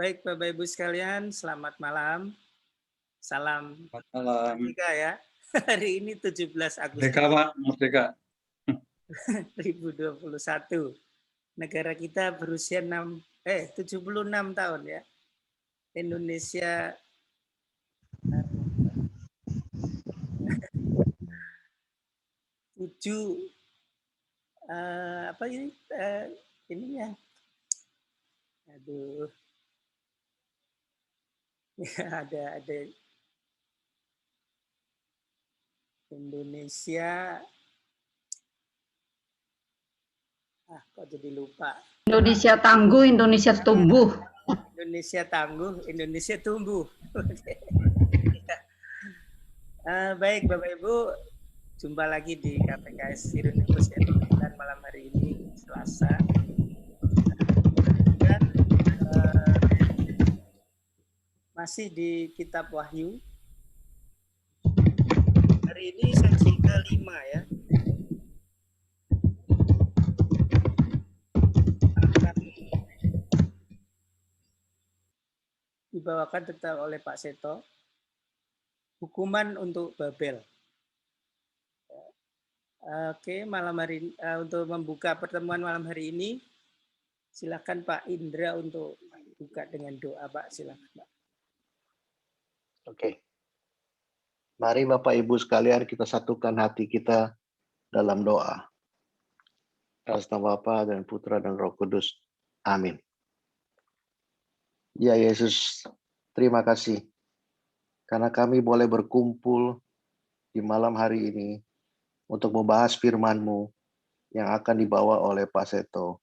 Baik, Bapak Ibu sekalian, selamat malam. Salam Selamat malam. Merdeka ya. Hari ini 17 Merdeka, Agustus Pak. Merdeka. 2021. Negara kita berusia 76 tahun ya. Indonesia 7 apa ini ininya. Aduh. ada Indonesia kok jadi lupa. Indonesia tangguh, Indonesia tumbuh. Indonesia tangguh, Indonesia tumbuh. Baik Bapak Ibu, jumpa lagi di KPKS Irunipus dan malam hari ini Selasa. Dan masih di Kitab Wahyu. Hari ini seksi ke-5 ya. Dibawakan tetap oleh Pak Seto. Hukuman untuk Babel. Oke, malam hari ini, untuk membuka pertemuan malam hari ini, silakan Pak Indra untuk buka dengan doa, Pak. Silakan, Pak. Oke. Mari Bapak Ibu sekalian kita satukan hati kita dalam doa. Atas nama Bapa dan Putra dan Roh Kudus. Amin. Ya Yesus, terima kasih karena kami boleh berkumpul di malam hari ini untuk membahas firman-Mu yang akan dibawa oleh Pak Seto.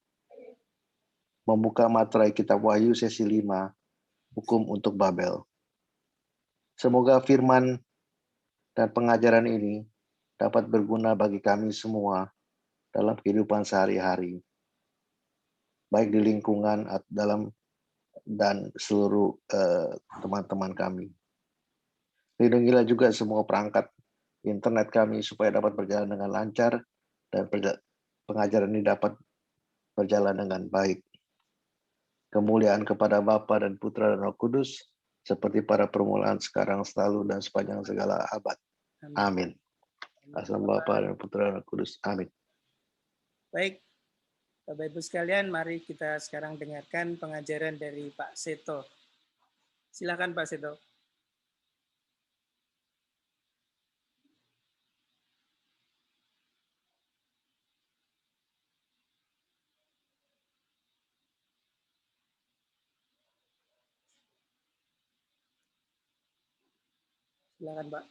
Membuka materai Kitab Wahyu sesi 5, Hukum untuk Babel. Semoga firman dan pengajaran ini dapat berguna bagi kami semua dalam kehidupan sehari-hari, baik di lingkungan dalam dan seluruh teman-teman kami. Lindungilah juga semua perangkat internet kami supaya dapat berjalan dengan lancar dan pengajaran ini dapat berjalan dengan baik. Kemuliaan kepada Bapa dan Putra dan Roh Kudus, seperti pada permulaan, sekarang, selalu, dan sepanjang segala abad. Amin. Atas nama Bapa dan Putra dan Roh Kudus. Amin. Baik, Bapak Ibu sekalian, mari kita sekarang dengarkan pengajaran dari Pak Seto. Silakan Pak Seto. Silakan Pak.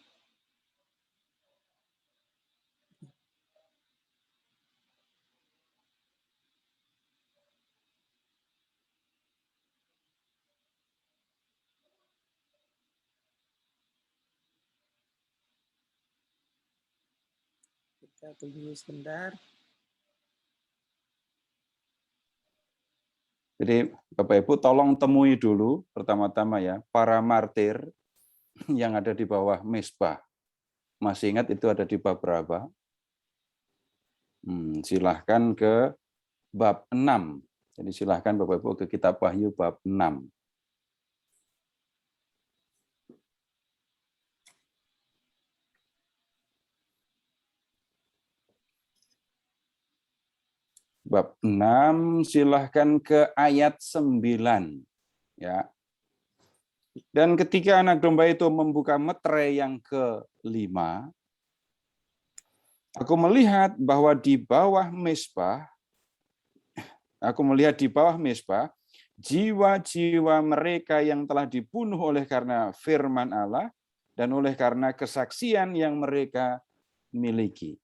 Kita tunggu sebentar. Jadi Bapak Ibu tolong temui dulu pertama-tama ya para martir yang ada di bawah mezbah. Masih ingat itu ada di bab berapa? Silahkan ke bab 6. Jadi silahkan Bapak Ibu ke Kitab Wahyu bab 6. Bab 6, silahkan ke ayat 9. Ya. Dan ketika anak domba itu membuka meterai yang ke-5, aku melihat bahwa di bawah mezbah, jiwa-jiwa mereka yang telah dibunuh oleh karena firman Allah dan oleh karena kesaksian yang mereka miliki.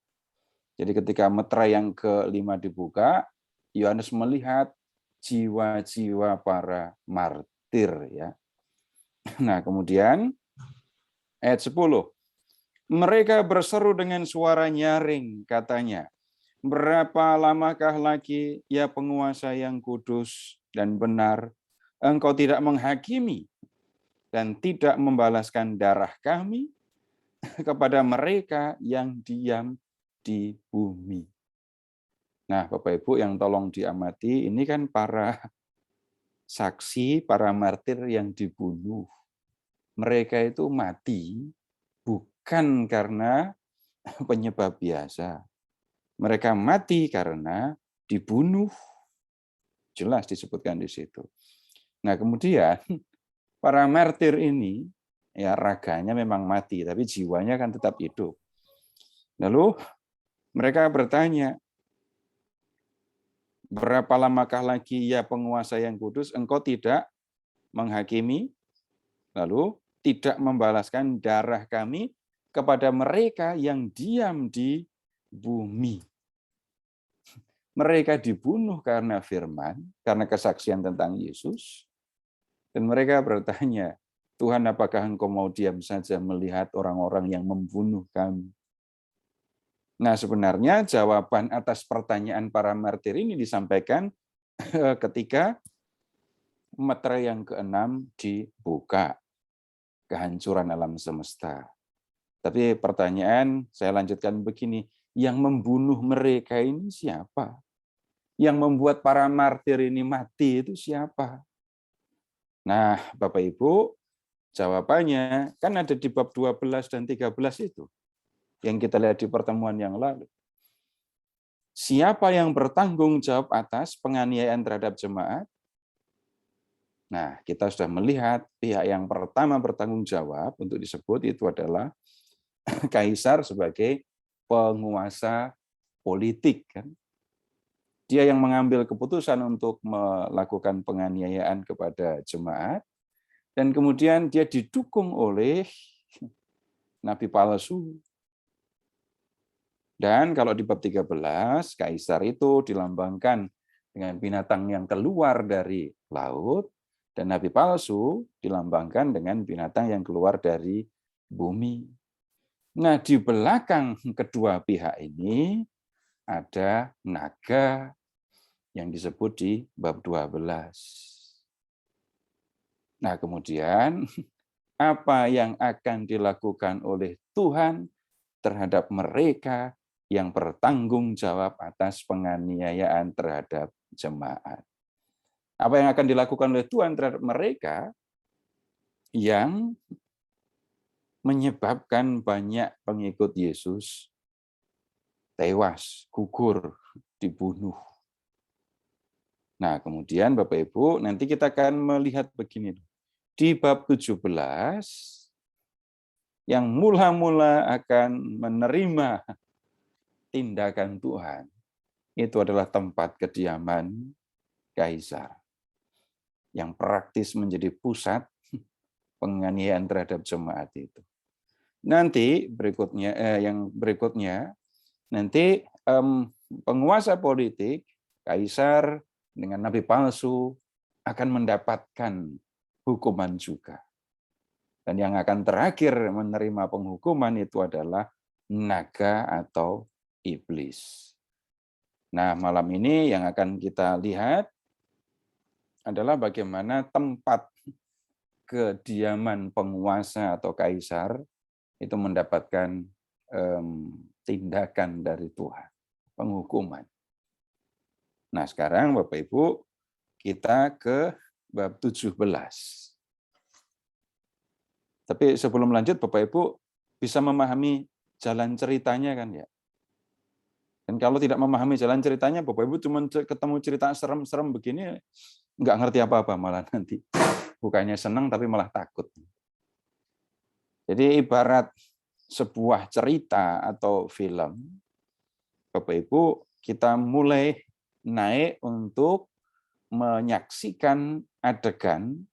Jadi ketika meterai yang ke-5 dibuka, Yohanes melihat jiwa-jiwa para martir. Ya. Nah, kemudian ayat 10. Mereka berseru dengan suara nyaring, katanya, berapa lamakah lagi, ya penguasa yang kudus dan benar, engkau tidak menghakimi dan tidak membalaskan darah kami kepada mereka yang diam di bumi. Nah, Bapak Ibu yang tolong diamati, ini kan para saksi para martir yang dibunuh. Mereka itu mati bukan karena penyebab biasa. Mereka mati karena dibunuh. Jelas disebutkan di situ. Nah, kemudian para martir ini ya raganya memang mati, tapi jiwanya kan tetap hidup. Lalu mereka bertanya, berapa lamakah lagi ya penguasa yang kudus, engkau tidak menghakimi, lalu tidak membalaskan darah kami kepada mereka yang diam di bumi. Mereka dibunuh karena firman, karena kesaksian tentang Yesus. Dan mereka bertanya, Tuhan, apakah engkau mau diam saja melihat orang-orang yang membunuh kami? Nah, sebenarnya jawaban atas pertanyaan para martir ini disampaikan ketika meterai yang ke-6 dibuka, kehancuran alam semesta. Tapi pertanyaan saya lanjutkan begini, yang membunuh mereka ini siapa? Yang membuat para martir ini mati itu siapa? Nah, Bapak Ibu, jawabannya kan ada di bab 12 dan 13 itu, yang kita lihat di pertemuan yang lalu. Siapa yang bertanggung jawab atas penganiayaan terhadap jemaat? Nah, kita sudah melihat pihak yang pertama bertanggung jawab untuk disebut itu adalah Kaisar sebagai penguasa politik, kan? Dia yang mengambil keputusan untuk melakukan penganiayaan kepada jemaat, dan kemudian dia didukung oleh nabi palsu. Dan kalau di bab 13, Kaisar itu dilambangkan dengan binatang yang keluar dari laut, dan nabi palsu dilambangkan dengan binatang yang keluar dari bumi. Nah, di belakang kedua pihak ini ada naga yang disebut di bab 12. Nah, kemudian apa yang akan dilakukan oleh Tuhan terhadap mereka yang bertanggung jawab atas penganiayaan terhadap jemaat? Apa yang akan dilakukan oleh Tuhan terhadap mereka yang menyebabkan banyak pengikut Yesus tewas, gugur, dibunuh? Nah, kemudian Bapak Ibu, nanti kita akan melihat begini. Di bab 17, yang mula-mula akan menerima tindakan Tuhan, itu adalah tempat kediaman Kaisar, yang praktis menjadi pusat penganiayaan terhadap jemaat itu. Nanti berikutnya, nanti penguasa politik, Kaisar dengan nabi palsu akan mendapatkan hukuman juga. Dan yang akan terakhir menerima penghukuman itu adalah naga atau iblis. Nah, malam ini yang akan kita lihat adalah bagaimana tempat kediaman penguasa atau kaisar itu mendapatkan tindakan dari Tuhan, penghukuman. Nah, sekarang Bapak Ibu, kita ke bab 17. Tapi sebelum lanjut, Bapak Ibu bisa memahami jalan ceritanya kan ya? Dan kalau tidak memahami jalan ceritanya, Bapak Ibu cuma ketemu cerita serem-serem begini, nggak ngerti apa-apa malah nanti. Bukannya senang, tapi malah takut. Jadi ibarat sebuah cerita atau film, Bapak Ibu, kita mulai naik untuk menyaksikan adegan.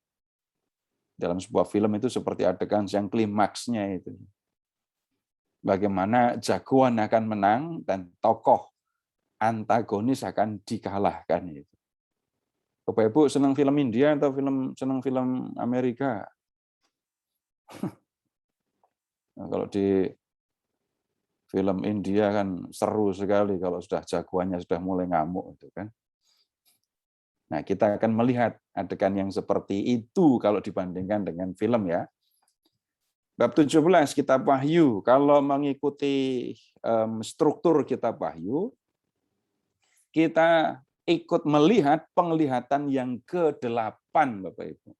Dalam sebuah film itu seperti adegan yang klimaksnya itu. Bagaimana jagoan akan menang dan tokoh antagonis akan dikalahkan itu. Bapak Ibu senang film India atau senang film Amerika? Nah, kalau di film India kan seru sekali kalau sudah jagoannya sudah mulai ngamuk itu kan. Nah, kita akan melihat adegan yang seperti itu kalau dibandingkan dengan film ya. Bab 17 kitab Wahyu, kalau mengikuti struktur kitab Wahyu, kita ikut melihat penglihatan yang ke-8, Bapak Ibu.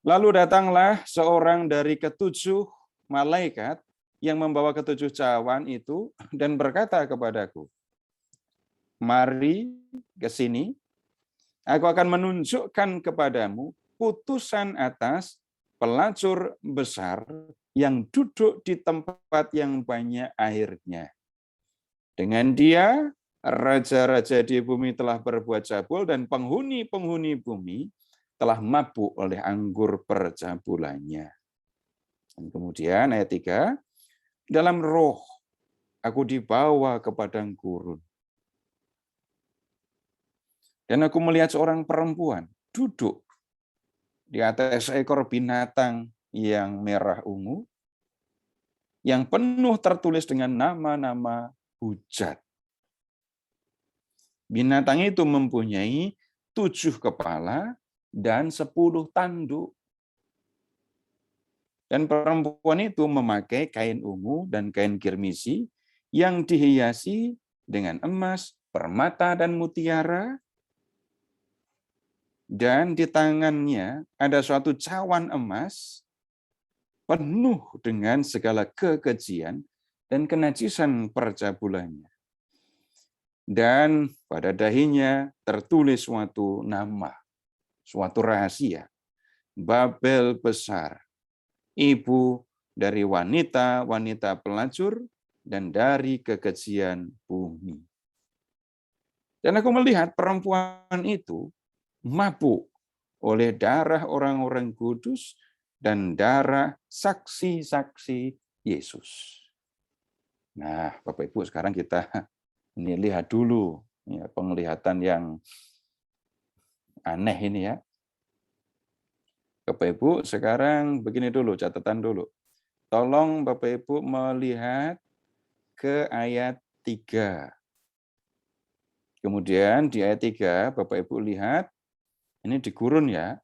Lalu datanglah seorang dari ketujuh malaikat yang membawa ketujuh cawan itu dan berkata kepadaku, mari ke sini, aku akan menunjukkan kepadamu putusan atas pelacur besar yang duduk di tempat yang banyak airnya. Dengan dia, raja-raja di bumi telah berbuat cabul dan penghuni-penghuni bumi telah mabuk oleh anggur percabulannya. Dan kemudian ayat 3, dalam roh aku dibawa ke padang gurun. Dan aku melihat seorang perempuan duduk di atas seekor binatang yang merah ungu, yang penuh tertulis dengan nama-nama hujat. Binatang itu mempunyai 7 kepala dan 10 tanduk. Dan perempuan itu memakai kain ungu dan kain kirmisi yang dihiasi dengan emas, permata, dan mutiara. Dan di tangannya ada suatu cawan emas penuh dengan segala kekejian dan kenajisan percabulannya. Dan pada dahinya tertulis suatu nama, suatu rahasia, Babel besar, ibu dari wanita-wanita pelacur dan dari kekejian bumi. Dan aku melihat perempuan itu mabuk oleh darah orang-orang kudus dan darah saksi-saksi Yesus. Nah, Bapak Ibu, sekarang kita ini lihat dulu ya, penglihatan yang aneh ini ya. Bapak Ibu, sekarang begini dulu, catatan dulu. Tolong Bapak Ibu melihat ke ayat 3. Kemudian di ayat 3, Bapak Ibu lihat, ini di gurun ya.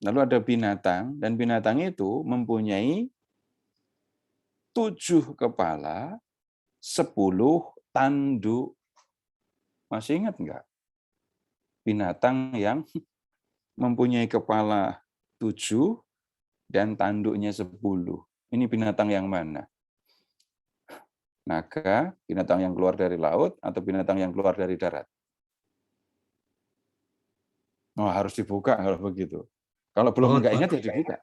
Lalu ada binatang, dan binatang itu mempunyai 7 kepala, 10 tanduk. Masih ingat enggak? Binatang yang mempunyai kepala 7 dan tanduknya 10. Ini binatang yang mana? Naga, binatang yang keluar dari laut, atau binatang yang keluar dari darat? Oh, harus dibuka kalau begitu. Kalau belum enggak ingat ya dibuka.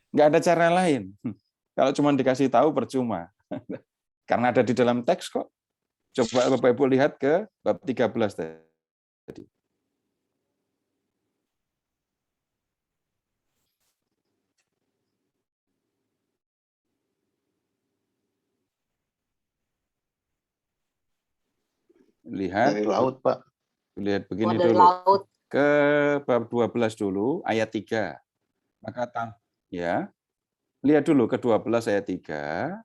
Enggak ada cara lain. Kalau cuma dikasih tahu percuma. Karena ada di dalam teks kok. Coba Bapak Ibu lihat ke bab 13 tadi. Lihat Dari laut, Pak. Lihat begini dari dulu. laut. Ke bab 12 dulu ayat 3. Maka ya. Lihat dulu ke 12 ayat 3.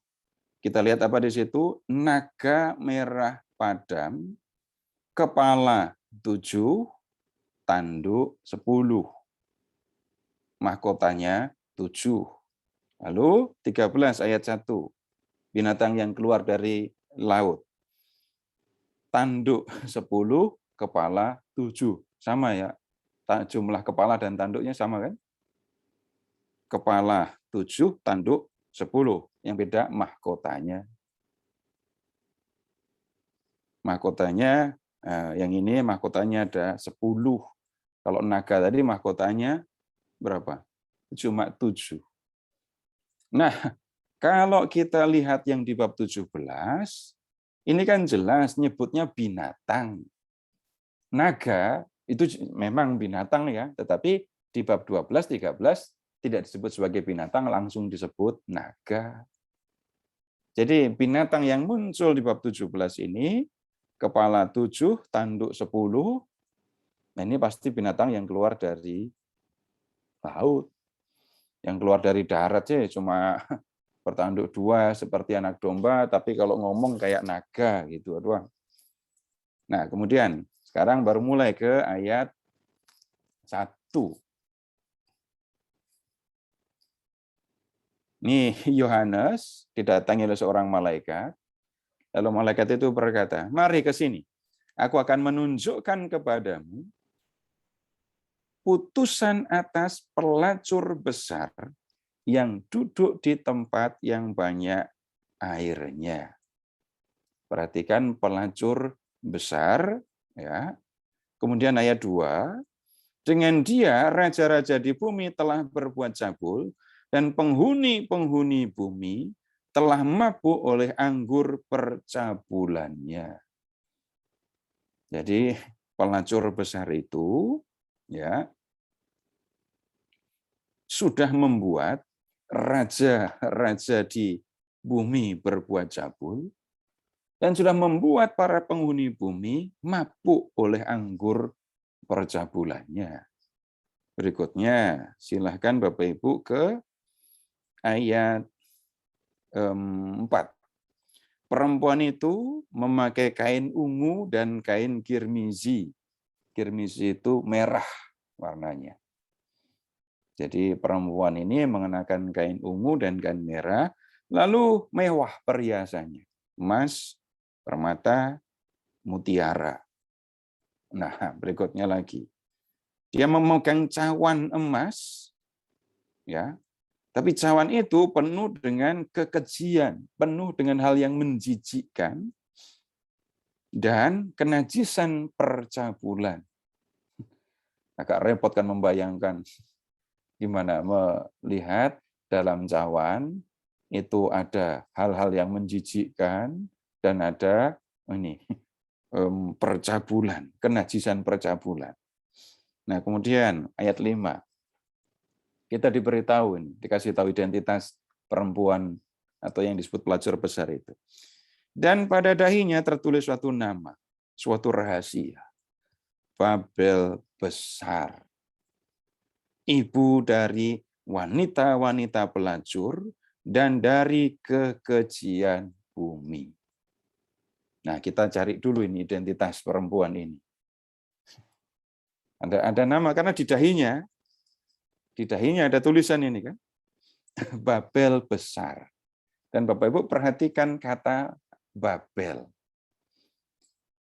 Kita lihat apa di situ? Naga merah padam, kepala 7, tanduk 10. Mahkotanya 7. Lalu 13 ayat 1. Binatang yang keluar dari laut. Tanduk 10, kepala 7. Sama ya. Jumlah kepala dan tanduknya sama kan? Kepala 7, tanduk 10. Yang beda mahkotanya. Mahkotanya, yang ini mahkotanya ada 10. Kalau naga tadi mahkotanya berapa? Cuma 7. Nah, kalau kita lihat yang di bab 17, ini kan jelas nyebutnya binatang. Naga itu memang binatang ya, tetapi di bab 12, 13 tidak disebut sebagai binatang, langsung disebut naga. Jadi binatang yang muncul di bab 17 ini, kepala 7, tanduk 10, nah ini pasti binatang yang keluar dari laut. Yang keluar dari darat sih cuma bertanduk 2 seperti anak domba, tapi kalau ngomong kayak naga gitu doang. Nah, kemudian sekarang baru mulai ke ayat 1. Nih Yohanes didatangi oleh seorang malaikat, Lalu malaikat itu berkata, mari ke sini. Aku akan menunjukkan kepadamu putusan atas pelacur besar yang duduk di tempat yang banyak airnya. Perhatikan pelacur besar, ya. Kemudian ayat 2, dengan dia raja-raja di bumi telah berbuat cabul dan penghuni-penghuni bumi telah mabuk oleh anggur percabulannya. Jadi pelacur besar itu ya sudah membuat raja-raja di bumi berbuat cabul dan sudah membuat para penghuni bumi mabuk oleh anggur percabulannya. Berikutnya, silahkan Bapak Ibu ke ayat 4. Perempuan itu memakai kain ungu dan kain kirmizi. Kirmizi itu merah warnanya. Jadi perempuan ini mengenakan kain ungu dan kain merah, lalu mewah perhiasannya. Emas, permata, mutiara. Nah, berikutnya lagi. Dia memegang cawan emas, ya. Tapi cawan itu penuh dengan kekejian, penuh dengan hal yang menjijikkan dan kenajisan percabulan. Agak repot kan membayangkan gimana melihat dalam cawan itu ada hal-hal yang menjijikkan dan ada percabulan, kenajisan percabulan. Nah, kemudian ayat 5. Kita diberitahu, dikasih tahu identitas perempuan atau yang disebut pelacur besar itu. Dan pada dahinya tertulis suatu nama, suatu rahasia. Babel besar. Ibu dari wanita-wanita pelacur dan dari kekejian bumi. Nah, kita cari dulu ini identitas perempuan ini. Ada nama karena di dahinya ada tulisan ini kan. Babel besar. Dan Bapak Ibu perhatikan kata Babel.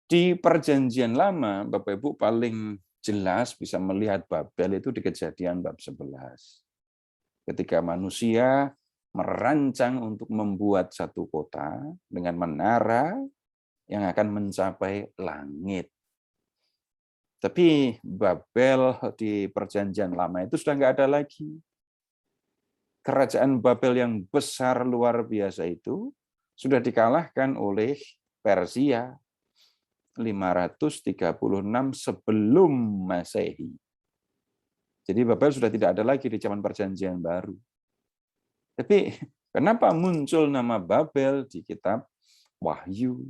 Di perjanjian lama, Bapak Ibu paling jelas bisa melihat Babel itu di Kejadian bab 11. Ketika manusia merancang untuk membuat satu kota dengan menara yang akan mencapai langit. Tapi Babel di perjanjian lama itu sudah nggak ada lagi. Kerajaan Babel yang besar luar biasa itu sudah dikalahkan oleh Persia 536 sebelum Masehi. Jadi Babel sudah tidak ada lagi di zaman perjanjian baru. Tapi kenapa muncul nama Babel di kitab Wahyu?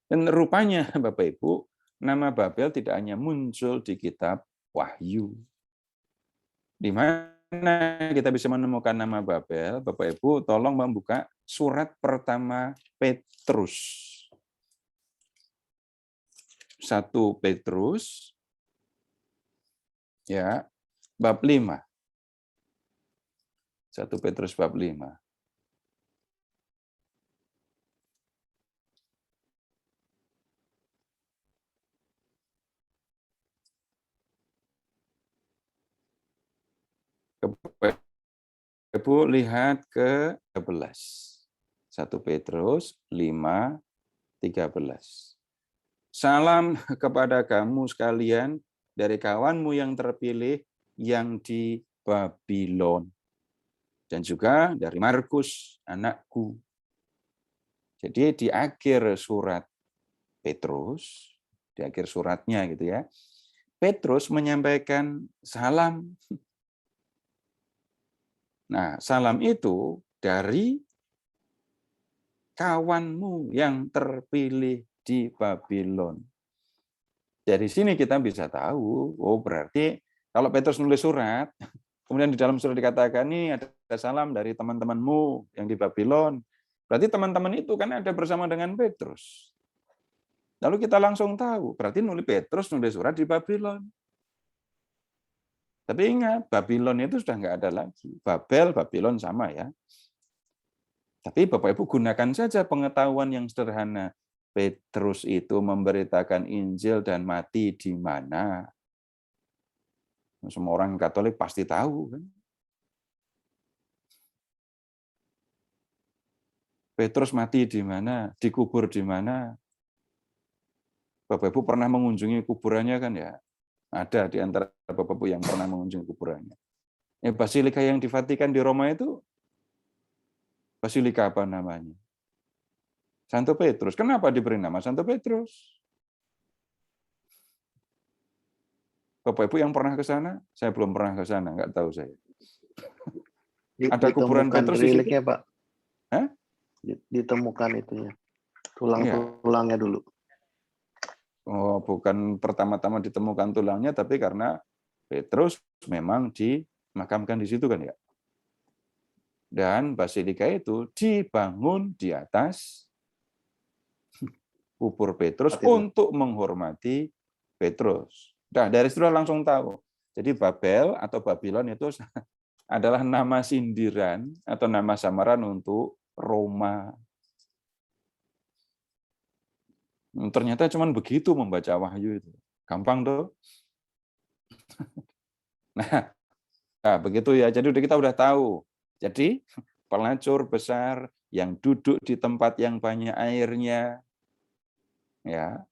Dan rupanya Bapak Ibu, nama Babel tidak hanya muncul di kitab Wahyu. Di mana kita bisa menemukan nama Babel? Bapak Ibu, tolong membuka surat pertama Petrus. 1 Petrus ya, bab 5. 1 Petrus bab 5. Ibu lihat ke 13. 1 Petrus 5:13. Salam kepada kamu sekalian dari kawanmu yang terpilih yang di Babylon. Dan juga dari Markus, anakku. Jadi di akhir surat Petrus, di akhir suratnya gitu ya, Petrus menyampaikan salam. Nah, salam itu dari kawanmu yang terpilih di Babylon. Dari sini kita bisa tahu, oh berarti kalau Petrus nulis surat, kemudian di dalam surat dikatakan ini ada salam dari teman-temanmu yang di Babylon. Berarti teman-teman itu kan ada bersama dengan Petrus. Lalu kita langsung tahu, berarti Petrus nulis surat di Babylon. Tapi ingat, Babylon itu sudah nggak ada lagi. Babel, Babylon sama ya. Tapi Bapak Ibu gunakan saja pengetahuan yang sederhana. Petrus itu memberitakan Injil dan mati di mana? Semua orang Katolik pasti tahu kan. Petrus mati di mana? Dikubur di mana? Bapak Ibu pernah mengunjungi kuburannya kan ya? Ada di antara Bapak Ibu yang pernah mengunjungi kuburannya. Basilika yang di Vatikan di Roma itu basilika apa namanya? Santo Petrus. Kenapa diberi nama Santo Petrus? Bapak Ibu yang pernah ke sana? Saya belum pernah ke sana, nggak tahu saya. Ada kuburan Ditemukan Petrus di situ? reliknya, Pak. Hah? Ditemukan itunya. Iya. Tulang-tulangnya dulu. Oh, bukan pertama-tama ditemukan tulangnya, tapi karena Petrus memang dimakamkan di situ kan ya. Dan basilika itu dibangun di atas kubur Petrus untuk menghormati Petrus. Nah, dari situ langsung tahu. Jadi Babel atau Babylon itu adalah nama sindiran atau nama samaran untuk Roma. Ternyata cuma begitu membaca Wahyu itu. Gampang tuh. Nah, begitu ya. Jadi kita udah tahu. Jadi pelacur besar yang duduk di tempat yang banyak airnya, ya.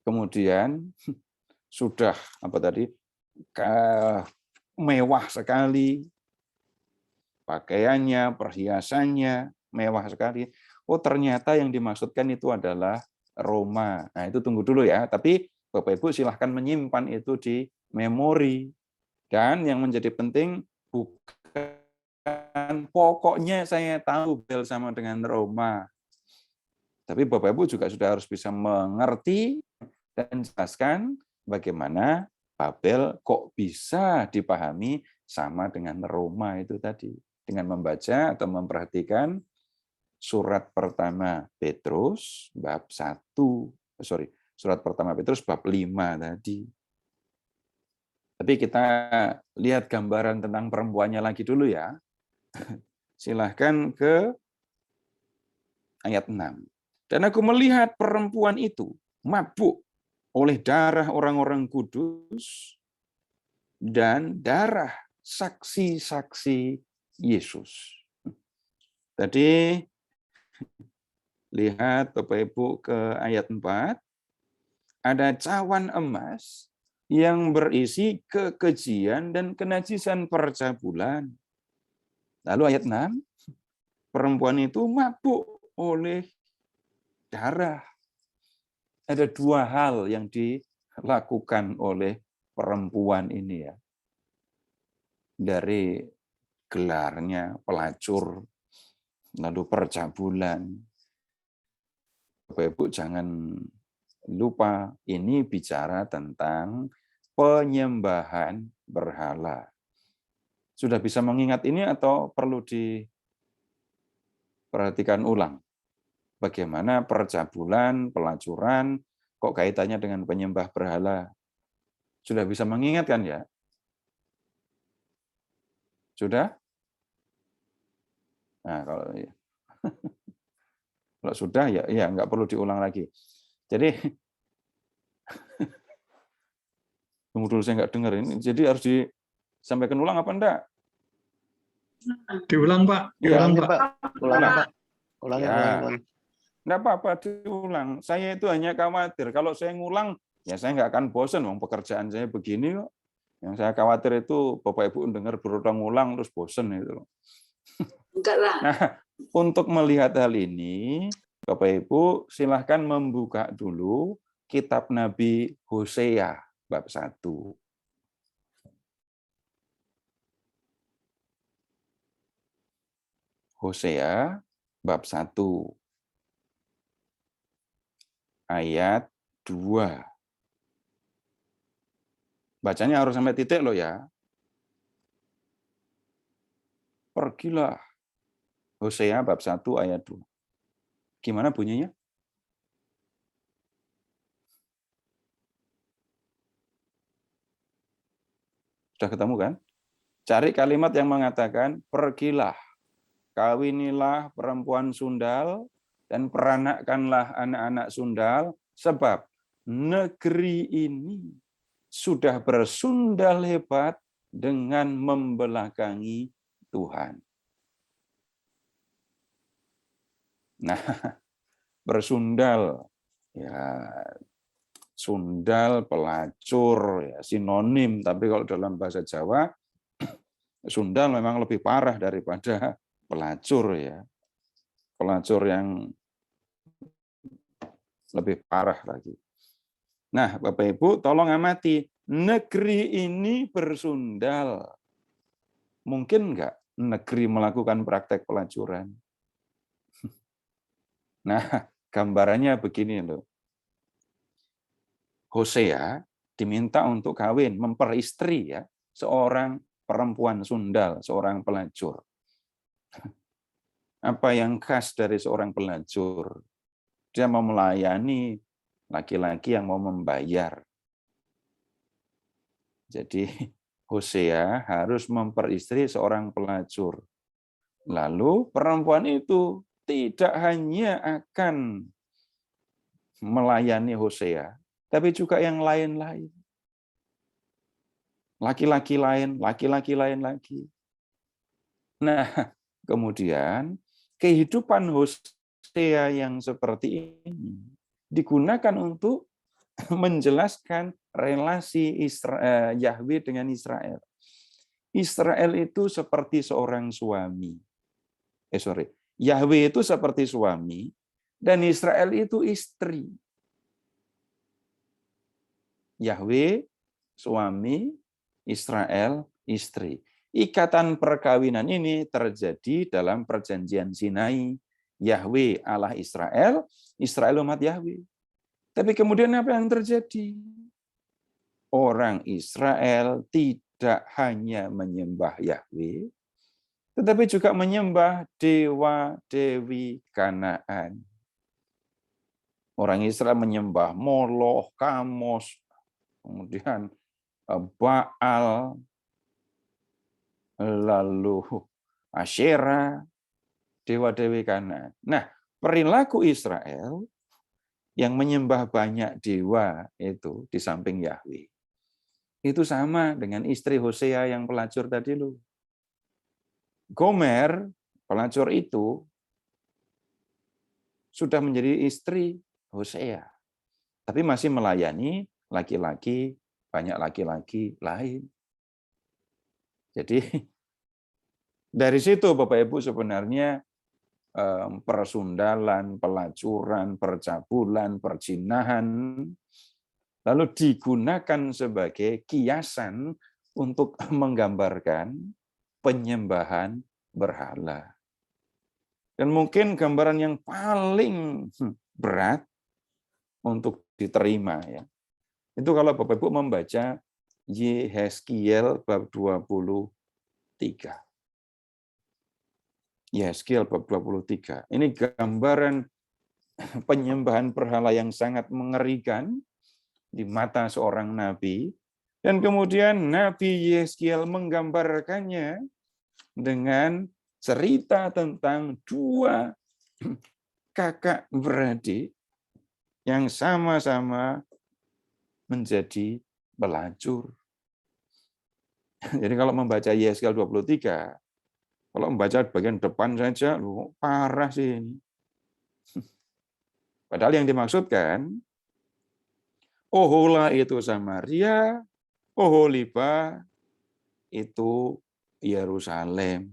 Kemudian sudah apa tadi mewah sekali pakaiannya, perhiasannya mewah sekali. Oh, ternyata yang dimaksudkan itu adalah Roma. Nah, itu tunggu dulu ya. Tapi Bapak Ibu silahkan menyimpan itu di memori. Dan yang menjadi penting bukan pokoknya saya tahu Babel sama dengan Roma. Tapi Bapak Ibu juga sudah harus bisa mengerti dan jelaskan bagaimana Babel kok bisa dipahami sama dengan Roma itu tadi. Dengan membaca atau memperhatikan surat pertama Petrus bab 1, surat pertama Petrus bab 5 tadi. Tapi kita lihat gambaran tentang perempuannya lagi dulu ya. Silahkan ke ayat 6. Dan aku melihat perempuan itu mabuk oleh darah orang-orang kudus dan darah saksi-saksi Yesus. Tadi lihat Bapak Ibu ke ayat 4, ada cawan emas yang berisi kekejian dan kenajisan percabulan. Lalu ayat 6, perempuan itu mabuk oleh darah. Ada dua hal yang dilakukan oleh perempuan ini ya. Dari gelarnya pelacur, lalu percabulan. Bapak Ibu jangan lupa, ini bicara tentang penyembahan berhala. Sudah bisa mengingat ini atau perlu diperhatikan ulang? Bagaimana percabulan, pelacuran, kok kaitannya dengan penyembah berhala? Sudah bisa mengingat kan ya? Sudah? Nah, kalau sudah ya nggak perlu diulang lagi. Jadi tunggu dulu saya nggak dengar ini. Jadi harus disampaikan ulang apa enggak? Diulang, Pak. Ulangi, Diulang, Pak. Pak. Ulangi, Pak. Ulangi. Enggak apa-apa diulang. Saya itu hanya khawatir. Kalau saya ngulang, ya saya nggak akan bosan. Pekerjaan saya begini kok. Yang saya khawatir itu Bapak Ibu dengar berulang-ulang terus bosan itu. Enggak lah. Nah, untuk melihat hal ini, Bapak Ibu silahkan membuka dulu kitab Nabi Hosea bab 1. Hosea bab 1 ayat 2. Bacanya harus sampai titik loh ya. Pergilah. Hosea bab 1 ayat 2. Gimana bunyinya? Sudah ketemu kan? Cari kalimat yang mengatakan pergilah. kawinilah perempuan sundal dan peranakkanlah anak-anak sundal, sebab negeri ini sudah bersundal hebat dengan membelakangi Tuhan. Nah, bersundal, ya sundal, pelacur, ya sinonim. Tapi kalau dalam bahasa Jawa, sundal memang lebih parah daripada pelacur, ya. Pelacur yang lebih parah lagi. Nah, Bapak Ibu, tolong amati. Negeri ini bersundal. Mungkin enggak negeri melakukan praktek pelacuran? Nah, gambarannya begini loh. Hosea diminta untuk kawin, memperistri ya seorang perempuan sundal, seorang pelacur. Apa yang khas dari seorang pelacur? Dia mau melayani laki-laki yang mau membayar. Jadi Hosea harus memperistri seorang pelacur. Lalu perempuan itu tidak hanya akan melayani Hosea, tapi juga yang lain-lain. Laki-laki lain lagi. Nah, kemudian kehidupan Hosea yang seperti ini digunakan untuk menjelaskan relasi Yahweh dengan Israel. Israel itu seperti seorang suami. Yahweh itu seperti suami dan Israel itu istri. Yahweh suami, Israel istri. Ikatan perkawinan ini terjadi dalam perjanjian Sinai. Yahweh Allah Israel, Israel umat Yahweh. Tapi kemudian apa yang terjadi? Orang Israel tidak hanya menyembah Yahweh, tetapi juga menyembah dewa-dewi Kanaan. Orang Israel menyembah Moloch, Kamos, kemudian Baal, lalu Asyera, dewa-dewi Kanaan. Nah, perilaku Israel yang menyembah banyak dewa itu di samping Yahweh, itu sama dengan istri Hosea yang pelacur tadi loh. Gomer, pelacur itu, sudah menjadi istri Hosea, tapi masih melayani laki-laki, banyak laki-laki lain. Jadi dari situ Bapak Ibu sebenarnya persundalan, pelacuran, percabulan, perzinahan, lalu digunakan sebagai kiasan untuk menggambarkan penyembahan berhala. Dan mungkin gambaran yang paling berat untuk diterima ya. Itu kalau Bapak Ibu membaca Yehezkiel bab 23. Yehezkiel bab 23. Ini gambaran penyembahan berhala yang sangat mengerikan di mata seorang nabi. Dan kemudian Nabi Yehezkiel menggambarkannya dengan cerita tentang dua kakak beradik yang sama-sama menjadi pelacur. Jadi kalau membaca Yehezkiel 23, kalau membaca bagian depan saja, parah sih ini. Padahal yang dimaksudkan, Ohola itu Samaria, Oholiba itu Yerusalem.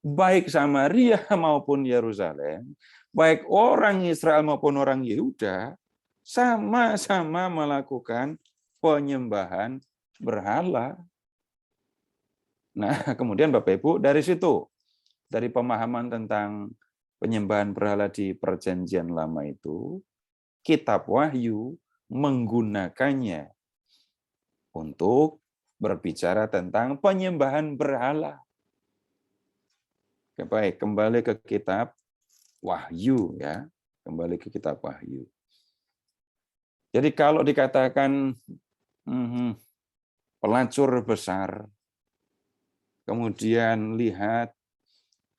Baik Samaria maupun Yerusalem, baik orang Israel maupun orang Yehuda, sama-sama melakukan penyembahan berhala. Nah, kemudian Bapak Ibu, dari situ, dari pemahaman tentang penyembahan berhala di Perjanjian Lama itu, Kitab Wahyu menggunakannya untuk berbicara tentang penyembahan berhala. Oke, baik, kembali ke Kitab Wahyu ya, kembali ke Kitab Wahyu. Jadi kalau dikatakan pelacur besar, kemudian lihat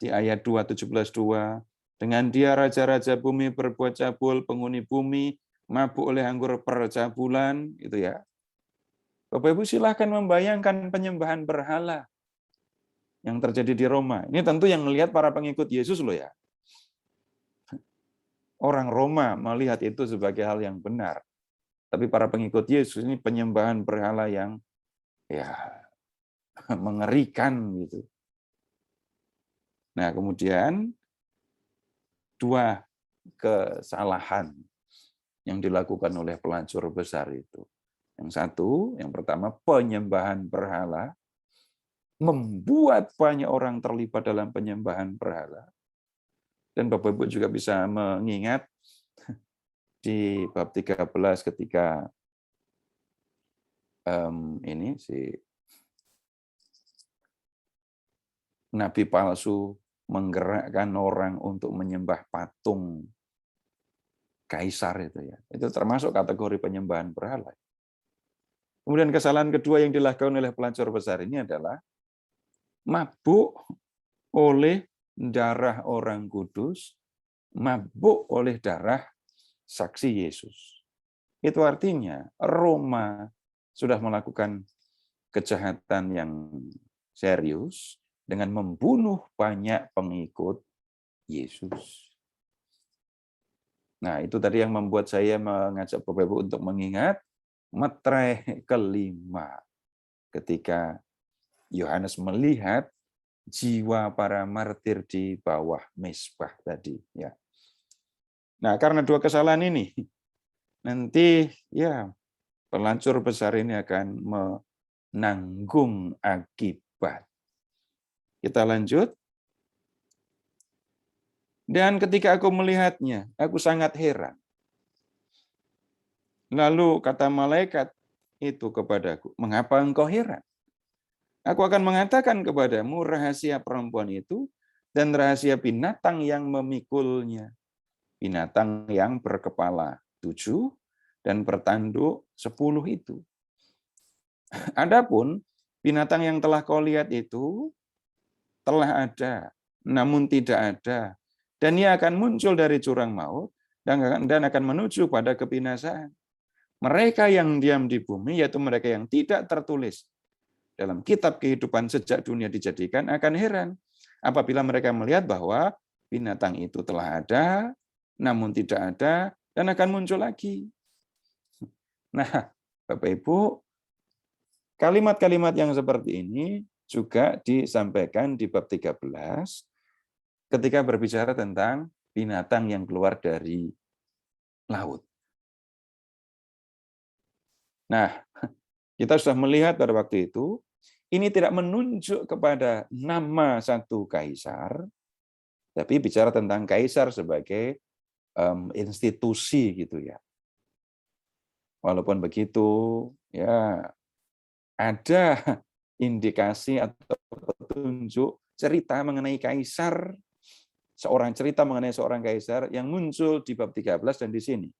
di ayat 2:17-2, dengan dia raja-raja bumi berbuat cabul, penghuni bumi mabuk oleh anggur percabulan, itu ya. Bapak Ibu silahkan membayangkan penyembahan berhala yang terjadi di Roma. Ini tentu yang melihat para pengikut Yesus loh ya. Orang Roma melihat itu sebagai hal yang benar. Tapi para pengikut Yesus ini penyembahan berhala yang ya mengerikan gitu. Nah, kemudian dua kesalahan yang dilakukan oleh pelacur besar itu. Yang satu, yang pertama penyembahan berhala, membuat banyak orang terlibat dalam penyembahan berhala. Dan Bapak Ibu juga bisa mengingat di bab 13 ketika ini si nabi palsu menggerakkan orang untuk menyembah patung kaisar itu ya. Itu termasuk kategori penyembahan berhala. Kemudian kesalahan kedua yang dilakukan oleh pelacur besar ini adalah mabuk oleh darah orang kudus, mabuk oleh darah saksi Yesus. Itu artinya Roma sudah melakukan kejahatan yang serius dengan membunuh banyak pengikut Yesus. Nah, itu tadi yang membuat saya mengajak Bapak Ibu untuk mengingat metre kelima ketika Yohanes melihat jiwa para martir di bawah mezbah tadi ya. Nah, karena dua kesalahan ini nanti ya pelacur besar ini akan menanggung akibat. Kita lanjut. Dan ketika aku melihatnya, aku sangat heran. Lalu kata malaikat itu kepadaku, mengapa engkau heran? Aku akan mengatakan kepadamu rahasia perempuan itu dan rahasia binatang yang memikulnya. Binatang yang berkepala 7 dan bertanduk 10 itu. Adapun binatang yang telah kau lihat itu telah ada, namun tidak ada. Dan ia akan muncul dari jurang maut dan akan menuju pada kebinasaan. Mereka yang diam di bumi, yaitu mereka yang tidak tertulis dalam kitab kehidupan sejak dunia dijadikan, akan heran apabila mereka melihat bahwa binatang itu telah ada, namun tidak ada, dan akan muncul lagi. Nah, Bapak Ibu, kalimat-kalimat yang seperti ini juga disampaikan di bab 13 ketika berbicara tentang binatang yang keluar dari laut. Nah, kita sudah melihat pada waktu itu, ini tidak menunjuk kepada nama satu kaisar, tapi bicara tentang kaisar sebagai institusi gitu ya. Walaupun begitu, ya ada indikasi atau petunjuk cerita mengenai kaisar, cerita mengenai seorang kaisar yang muncul di bab 13 dan di sini.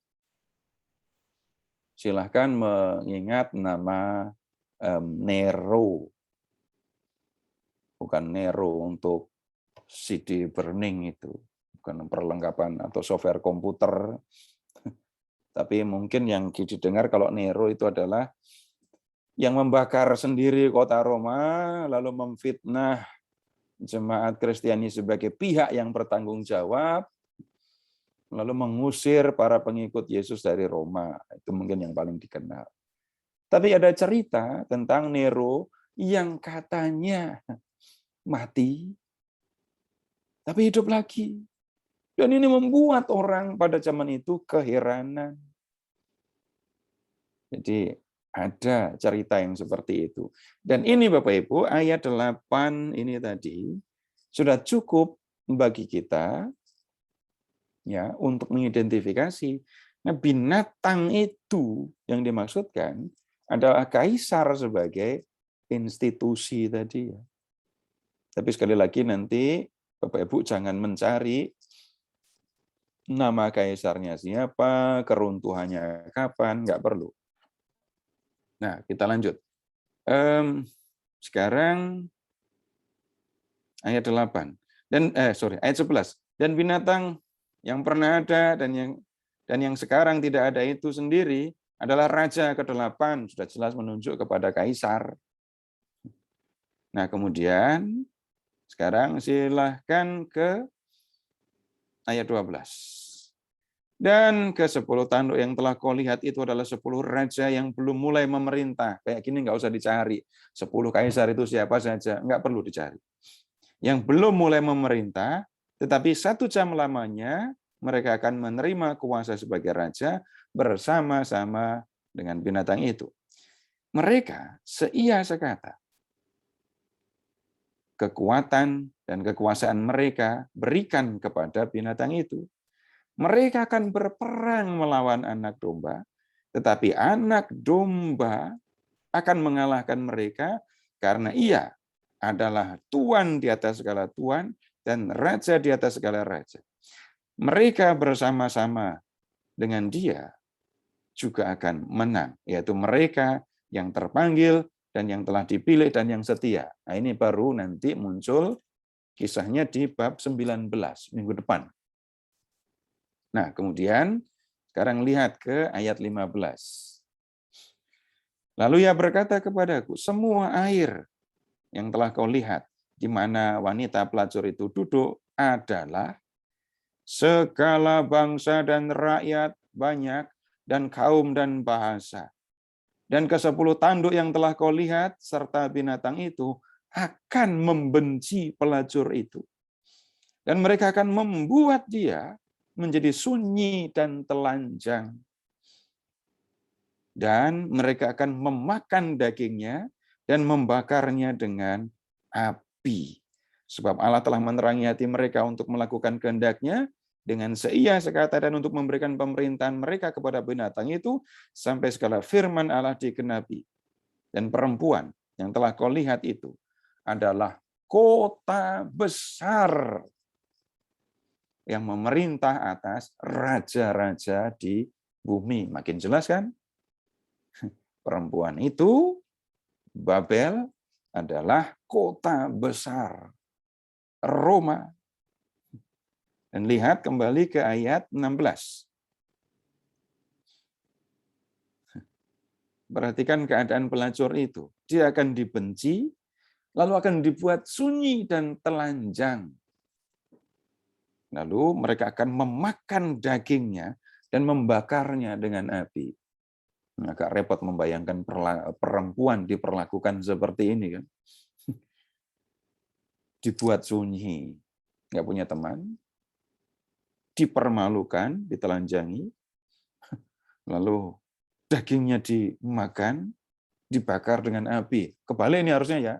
Silahkan mengingat nama Nero. Bukan Nero untuk CD burning itu. Bukan perlengkapan atau software komputer. Tapi mungkin yang didengar kalau Nero itu adalah yang membakar sendiri kota Roma, lalu memfitnah jemaat Kristiani sebagai pihak yang bertanggung jawab, lalu mengusir para pengikut Yesus dari Roma. Itu mungkin yang paling dikenal. Tapi ada cerita tentang Nero yang katanya mati, tapi hidup lagi. Dan ini membuat orang pada zaman itu keheranan. Jadi ada cerita yang seperti itu. Dan ini Bapak Ibu, ayat 8 ini tadi sudah cukup bagi kita ya untuk mengidentifikasi. Nah, binatang itu yang dimaksudkan adalah kaisar sebagai institusi tadi ya. Tapi sekali lagi nanti Bapak Ibu jangan mencari nama kaisarnya siapa, keruntuhannya kapan, nggak perlu. Nah, kita lanjut. Sekarang ayat 8. Ayat 11. Dan binatang yang pernah ada dan yang sekarang tidak ada itu sendiri adalah raja ke-8, sudah jelas menunjuk kepada kaisar. Nah, kemudian sekarang silahkan ke ayat 12. Dan ke-10 tanduk yang telah kau lihat itu adalah 10 raja yang belum mulai memerintah. Kayak gini nggak usah dicari. 10 kaisar itu siapa saja, nggak perlu dicari. Yang belum mulai memerintah, tetapi 1 jam lamanya mereka akan menerima kuasa sebagai raja bersama-sama dengan binatang itu. Mereka seia sekata. Kekuatan dan kekuasaan mereka berikan kepada binatang itu. Mereka akan berperang melawan anak domba, tetapi anak domba akan mengalahkan mereka karena ia adalah Tuan di atas segala Tuan dan Raja di atas segala Raja. Mereka bersama-sama dengan dia juga akan menang, yaitu mereka yang terpanggil dan yang telah dipilih dan yang setia. Nah, ini baru nanti muncul kisahnya di bab 19 minggu depan. Nah, kemudian sekarang lihat ke ayat 15. Lalu ia berkata kepadaku, semua air yang telah kau lihat, di mana wanita pelacur itu duduk, adalah segala bangsa dan rakyat banyak, dan kaum dan bahasa. Dan ke-10 tanduk yang telah kau lihat, serta binatang itu, akan membenci pelacur itu. Dan mereka akan membuat dia menjadi sunyi dan telanjang. Dan mereka akan memakan dagingnya dan membakarnya dengan api. Sebab Allah telah menerangi hati mereka untuk melakukan kehendaknya dengan seia sekata dan untuk memberikan pemerintahan mereka kepada binatang itu sampai segala firman Allah digenapi. Dan perempuan yang telah kau lihat itu adalah kota besar yang memerintah atas raja-raja di bumi. Makin jelas kan? Perempuan itu, Babel, adalah kota besar, Roma. Dan lihat kembali ke ayat 16. Perhatikan keadaan pelacur itu. Dia akan dibenci, lalu akan dibuat sunyi dan telanjang. Lalu mereka akan memakan dagingnya dan membakarnya dengan api. Agak repot membayangkan perempuan diperlakukan seperti ini kan. Dibuat sunyi, nggak punya teman, dipermalukan, ditelanjangi, lalu dagingnya dimakan, dibakar dengan api. Kebalik ini harusnya ya,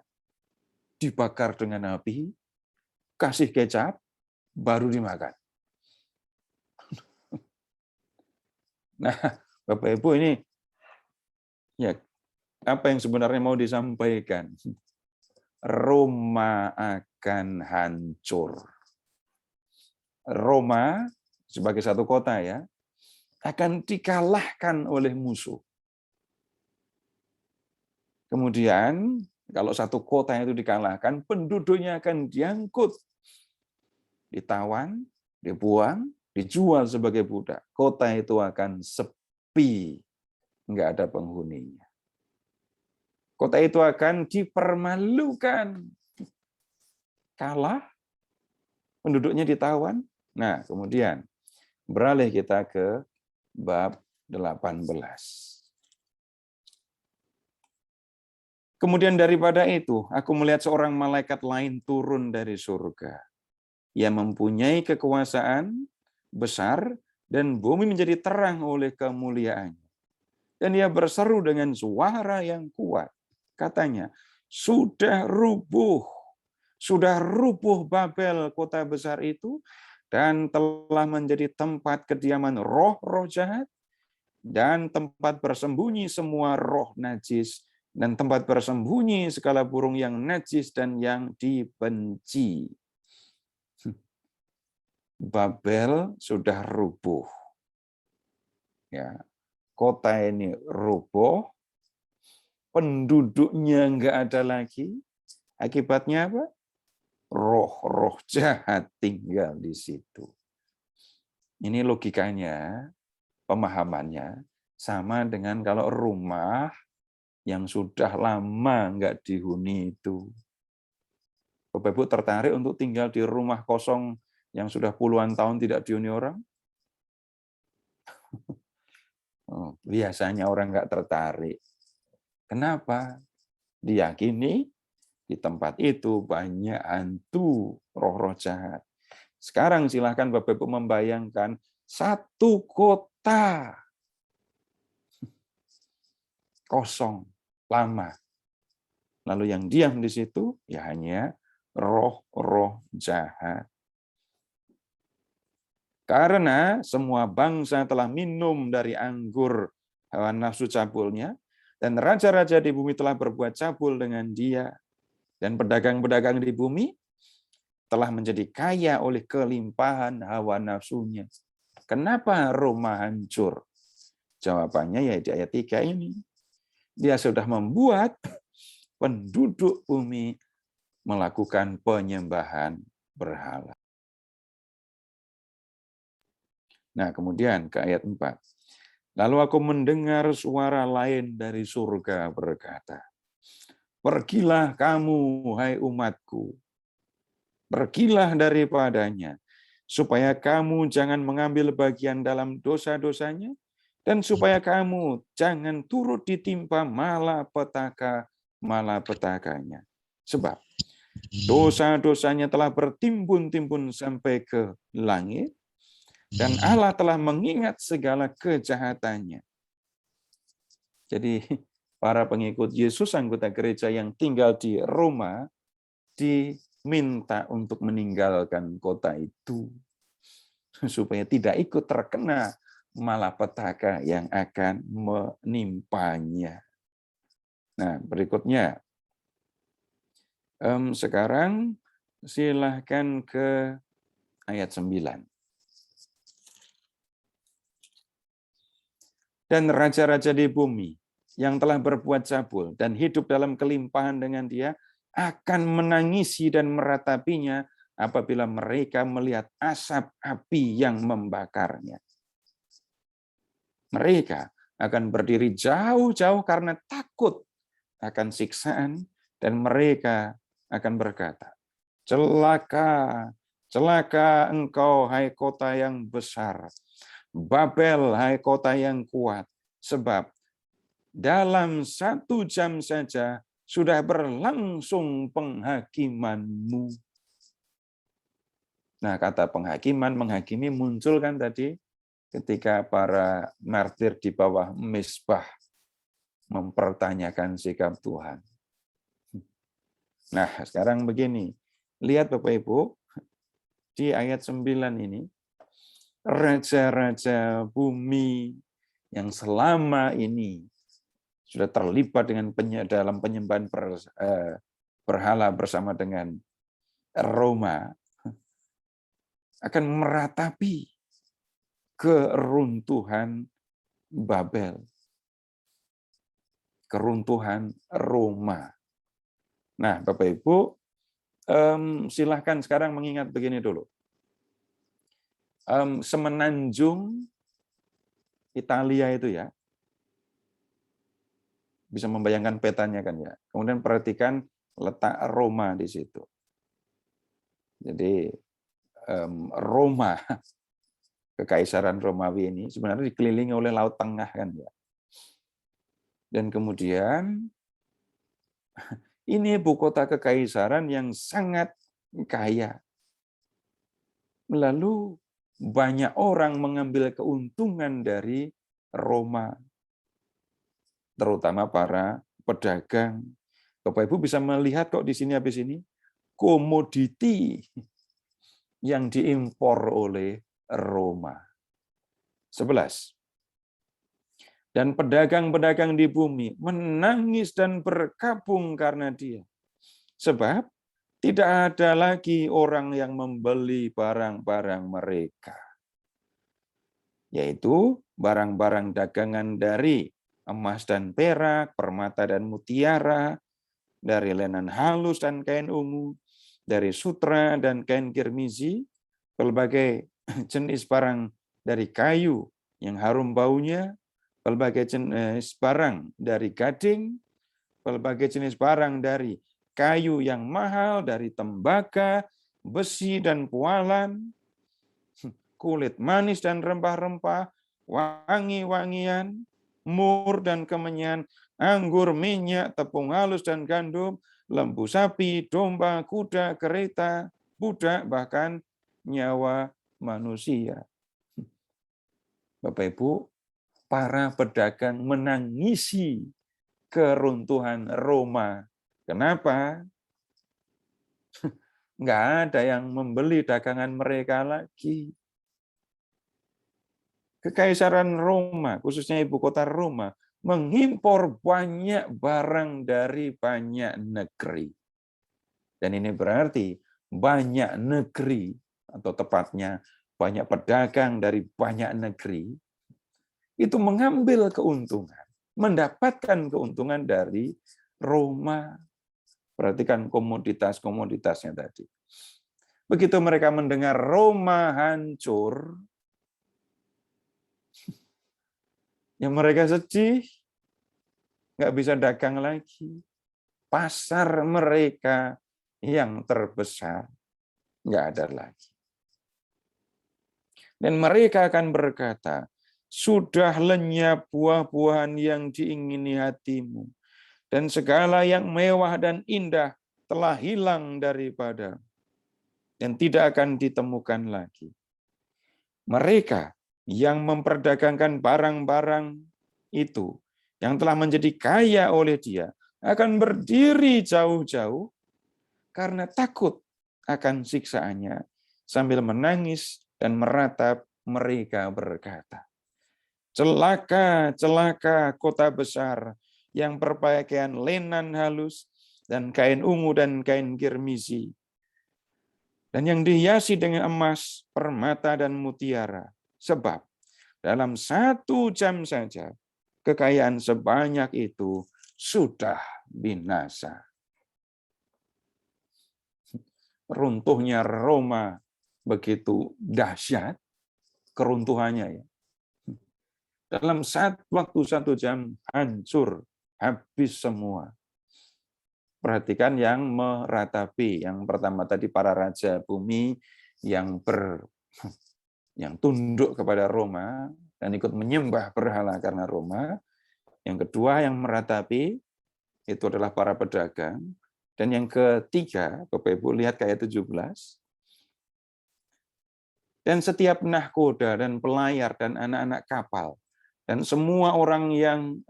dibakar dengan api, kasih kecap, baru dimakan. Nah, Bapak Ibu ini ya apa yang sebenarnya mau disampaikan? Roma akan hancur. Roma sebagai satu kota ya akan dikalahkan oleh musuh. Kemudian kalau satu kota itu dikalahkan, penduduknya akan diangkut, ditawan, dibuang, dijual sebagai budak. Kota itu akan sepi, nggak ada penghuninya. Kota itu akan dipermalukan, kalah, penduduknya ditawan. Nah, kemudian beralih kita ke bab 18. Kemudian daripada itu, aku melihat seorang malaikat lain turun dari surga. Ia mempunyai kekuasaan besar dan bumi menjadi terang oleh kemuliaannya. Dan ia berseru dengan suara yang kuat. Katanya, sudah rubuh Babel, kota besar itu, dan telah menjadi tempat kediaman roh-roh jahat, dan tempat bersembunyi semua roh najis, dan tempat bersembunyi segala burung yang najis dan yang dibenci. Babel sudah rubuh. Ya, kota ini rubuh, penduduknya enggak ada lagi. Akibatnya apa? roh-roh jahat tinggal di situ. Ini logikanya, pemahamannya sama dengan kalau rumah yang sudah lama nggak dihuni itu. Bapak Ibu tertarik untuk tinggal di rumah kosong yang sudah puluhan tahun tidak dihuni orang? Biasanya orang nggak tertarik. Kenapa? Diyakini di tempat itu banyak hantu, roh-roh jahat. Sekarang silahkan Bapak Ibu membayangkan satu kota kosong, lama. Lalu yang diam di situ ya hanya roh-roh jahat. Karena semua bangsa telah minum dari anggur hawa nafsu cabulnya, dan raja-raja di bumi telah berbuat cabul dengan dia, dan pedagang-pedagang di bumi telah menjadi kaya oleh kelimpahan hawa nafsunya. Kenapa Roma hancur? Jawabannya ya di ayat 3 ini. Dia sudah membuat penduduk bumi melakukan penyembahan berhala. Nah, kemudian ke ayat 4. Lalu aku mendengar suara lain dari surga berkata, "Pergilah kamu, hai umatku, pergilah daripadanya, supaya kamu jangan mengambil bagian dalam dosa-dosanya, dan supaya kamu jangan turut ditimpa malapetaka-malapetakanya. Sebab dosa-dosanya telah bertimbun-timbun sampai ke langit, dan Allah telah mengingat segala kejahatannya." Jadi para pengikut Yesus, anggota gereja yang tinggal di Roma, diminta untuk meninggalkan kota itu supaya tidak ikut terkena malapetaka yang akan menimpanya. Nah, berikutnya. Sekarang silahkan ke ayat 9. Dan raja-raja di bumi yang telah berbuat cabul dan hidup dalam kelimpahan dengan dia akan menangisi dan meratapinya apabila mereka melihat asap api yang membakarnya. Mereka akan berdiri jauh-jauh karena takut akan siksaan, dan mereka akan berkata, "Celaka, celaka engkau, hai kota yang besar, Babel, hai kota yang kuat, sebab dalam 1 jam saja sudah berlangsung penghakimanmu." Nah, kata penghakiman, menghakimi muncul kan tadi ketika para martir di bawah mezbah mempertanyakan sikap Tuhan. Nah, sekarang begini. Lihat Bapak Ibu, di ayat 9 ini, raja-raja bumi yang selama ini sudah terlibat dengan dalam penyembahan berhala bersama dengan Roma akan meratapi keruntuhan Babel, keruntuhan Roma. Nah, Bapak Ibu, silahkan sekarang mengingat begini dulu. Semenanjung Italia itu ya, bisa membayangkan petanya kan ya. Kemudian perhatikan letak Roma di situ. Jadi Roma, Kekaisaran Romawi ini sebenarnya dikelilingi oleh Laut Tengah kan ya. Dan kemudian ini ibu kota kekaisaran yang sangat kaya. Lalu banyak orang mengambil keuntungan dari Roma, terutama para pedagang. Bapak Ibu bisa melihat kok di sini habis ini komoditi yang diimpor oleh Roma. 11. Dan pedagang-pedagang di bumi menangis dan berkabung karena dia. Sebab tidak ada lagi orang yang membeli barang-barang mereka. Yaitu barang-barang dagangan dari emas dan perak, permata dan mutiara, dari lenan halus dan kain ungu, dari sutra dan kain kirmizi, berbagai jenis barang dari kayu yang harum baunya, berbagai jenis barang dari gading, berbagai jenis barang dari kayu yang mahal, dari tembaga, besi dan pualam, kulit manis dan rempah-rempah, wangi-wangian, mur dan kemenyan, anggur, minyak, tepung halus dan gandum, lembu sapi, domba, kuda, kereta, budak, bahkan nyawa manusia. Bapak Ibu, para pedagang menangisi keruntuhan Roma. Kenapa? Nggak ada yang membeli dagangan mereka lagi. Kekaisaran Roma, khususnya ibu kota Roma, mengimpor banyak barang dari banyak negeri. Dan ini berarti banyak negeri, atau tepatnya banyak pedagang dari banyak negeri, itu mengambil keuntungan, mendapatkan keuntungan dari Roma. Perhatikan komoditas-komoditasnya tadi. Begitu mereka mendengar Roma hancur, ya mereka sedih, nggak bisa dagang lagi. Pasar mereka yang terbesar nggak ada lagi. Dan mereka akan berkata, sudah lenyap buah-buahan yang diingini hatimu, dan segala yang mewah dan indah telah hilang daripada, dan tidak akan ditemukan lagi. Mereka yang memperdagangkan barang-barang itu, yang telah menjadi kaya oleh dia, akan berdiri jauh-jauh karena takut akan siksaannya, sambil menangis dan meratap. Mereka berkata, celaka, celaka kota besar yang berpakaian lenan halus dan kain ungu dan kain kirmizi, dan yang dihiasi dengan emas, permata, dan mutiara. Sebab dalam 1 jam saja kekayaan sebanyak itu sudah binasa. Runtuhnya Roma begitu dahsyat, keruntuhannya ya. Dalam waktu 1 jam hancur, habis semua. Perhatikan yang meratapi. Yang pertama tadi para raja bumi yang tunduk kepada Roma dan ikut menyembah berhala karena Roma. Yang kedua yang meratapi itu adalah para pedagang. Dan yang ketiga, Bapak Ibu lihat ayat 17. Dan setiap nahkoda dan pelayar dan anak-anak kapal dan semua orang yang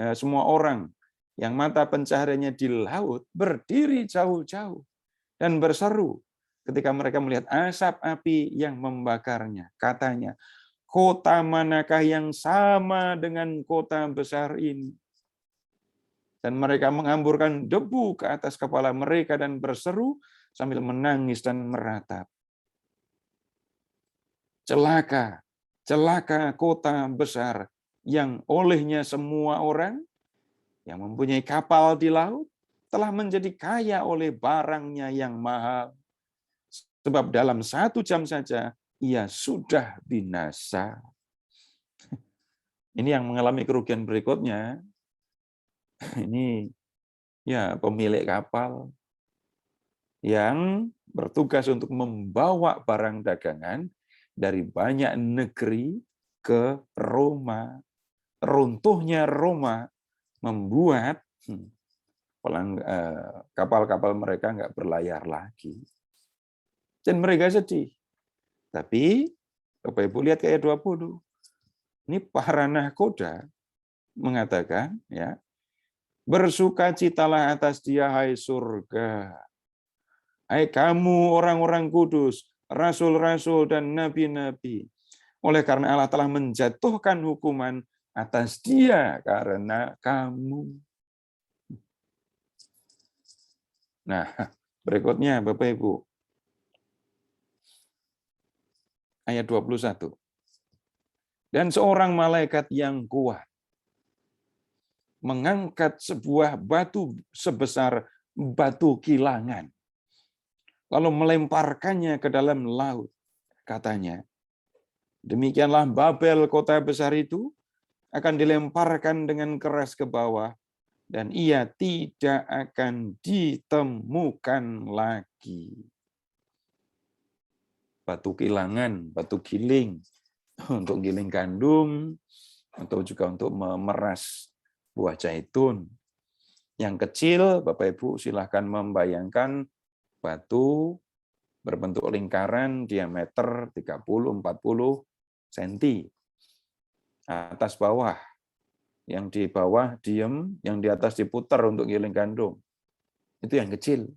mata pencahariannya di laut berdiri jauh-jauh dan berseru ketika mereka melihat asap api yang membakarnya. Katanya, kota manakah yang sama dengan kota besar ini? Dan mereka menghamburkan debu ke atas kepala mereka dan berseru sambil menangis dan meratap. Celaka, celaka kota besar yang olehnya semua orang yang mempunyai kapal di laut telah menjadi kaya oleh barangnya yang mahal. Sebab dalam 1 jam saja ia sudah binasa. Ini yang mengalami kerugian berikutnya. Ini ya pemilik kapal yang bertugas untuk membawa barang dagangan dari banyak negeri ke Roma. Runtuhnya Roma membuat kapal-kapal mereka nggak berlayar lagi. Dan mereka sedih. Tapi Bapak Ibu lihat ke ayat 20. Ini para nahkoda mengatakan, ya, bersukacitalah atas dia, hai surga. Hai kamu orang-orang kudus, rasul-rasul dan nabi-nabi. Oleh karena Allah telah menjatuhkan hukuman atas dia karena kamu. Nah, berikutnya Bapak Ibu. Ayat 21. Dan seorang malaikat yang kuat mengangkat sebuah batu sebesar batu kilangan. lalu melemparkannya ke dalam laut. Katanya, demikianlah Babel, kota besar itu, akan dilemparkan dengan keras ke bawah, dan ia tidak akan ditemukan lagi. Batu kilangan, batu giling, untuk giling gandum, atau juga untuk memeras buah zaitun. Yang kecil, Bapak Ibu silahkan membayangkan batu berbentuk lingkaran diameter 30-40 cm. Atas bawah. Yang di bawah diem, yang di atas diputar untuk giling gandum. Itu yang kecil.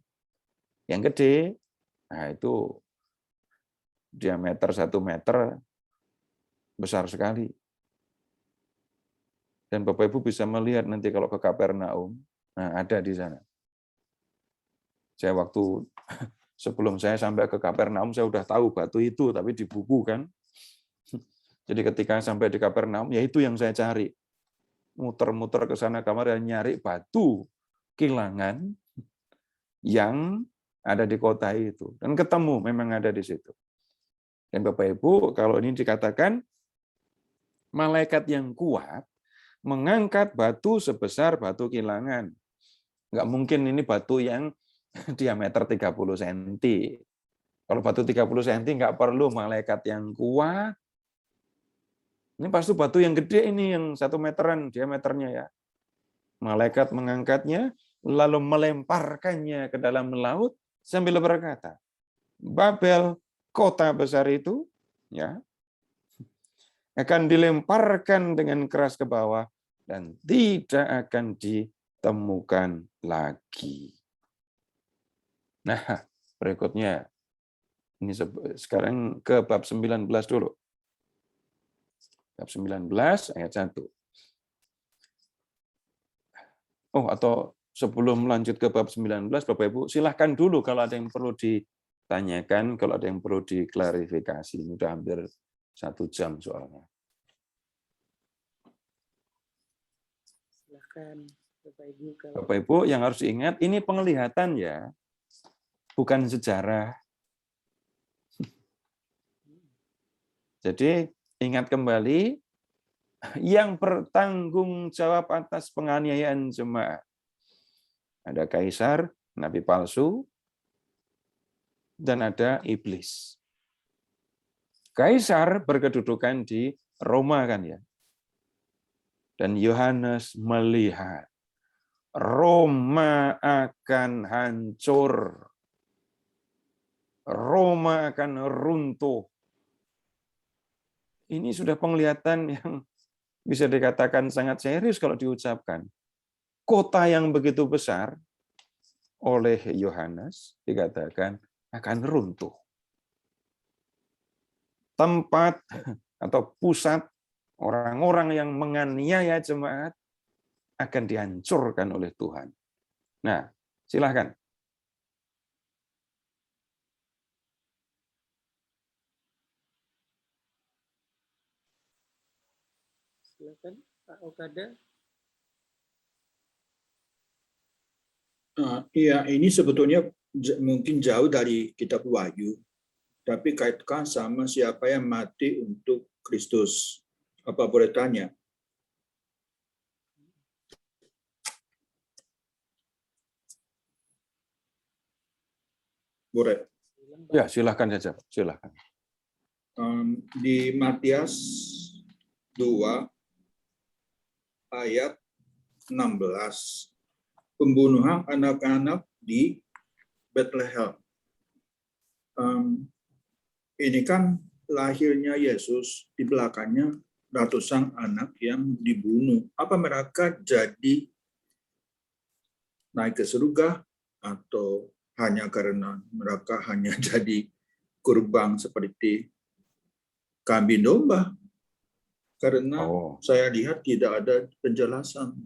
Yang gede, nah itu diameter 1 meter, besar sekali. Dan Bapak Ibu bisa melihat nanti kalau ke Kapernaum, nah ada di sana. Saya waktu sebelum saya sampai ke Kapernaum, saya udah tahu batu itu, tapi di buku kan. Jadi ketika sampai di Kapernaum, ya itu yang saya cari. Muter-muter ke sana kamar dan nyari batu kilangan yang ada di kota itu. Dan ketemu, memang ada di situ. Dan Bapak Ibu, kalau ini dikatakan, malaikat yang kuat mengangkat batu sebesar batu kilangan. Nggak mungkin ini batu yang diameter 30 cm. Kalau batu 30 cm nggak perlu malaikat yang kuat. Ini pasti batu yang gede ini, yang 1 meteran diameternya ya. Malaikat mengangkatnya, lalu melemparkannya ke dalam laut sambil berkata, Babel, kota besar itu, ya, akan dilemparkan dengan keras ke bawah dan tidak akan ditemukan lagi. Nah, berikutnya, ini sekarang ke bab 19 dulu. Bab 19 ayat 1. Oh, atau sebelum lanjut ke bab 19, Bapak Ibu, silahkan dulu kalau ada yang perlu ditanyakan, kalau ada yang perlu diklarifikasi. Ini udah hampir 1 jam soalnya. Silahkan Bapak Ibu. Bapak Ibu yang harus diingat, ini penglihatan ya, bukan sejarah. Jadi ingat kembali, yang bertanggung jawab atas penganiayaan jemaat. Ada kaisar, nabi palsu, dan ada iblis. Kaisar berkedudukan di Roma kan ya. Dan Yohanes melihat Roma akan hancur. Roma akan runtuh. Ini sudah penglihatan yang bisa dikatakan sangat serius kalau diucapkan. Kota yang begitu besar oleh Yohanes dikatakan akan runtuh. Tempat atau pusat orang-orang yang menganiaya jemaat akan dihancurkan oleh Tuhan. Nah, silahkan. Silakan Pak Okada. Iya, ini sebetulnya mungkin jauh dari kitab Wahyu, tapi kaitkan sama siapa yang mati untuk Kristus. Apa boleh tanya? Boleh. Ya, silahkan saja. Silahkan. Di Matius 2 ayat 16. Pembunuhan anak-anak di Bethlehem. Ini kan lahirnya Yesus, di belakangnya ratusan anak yang dibunuh. Apa mereka jadi naik ke surga atau hanya karena mereka hanya jadi kurban seperti kambing domba? Karena saya lihat tidak ada penjelasan.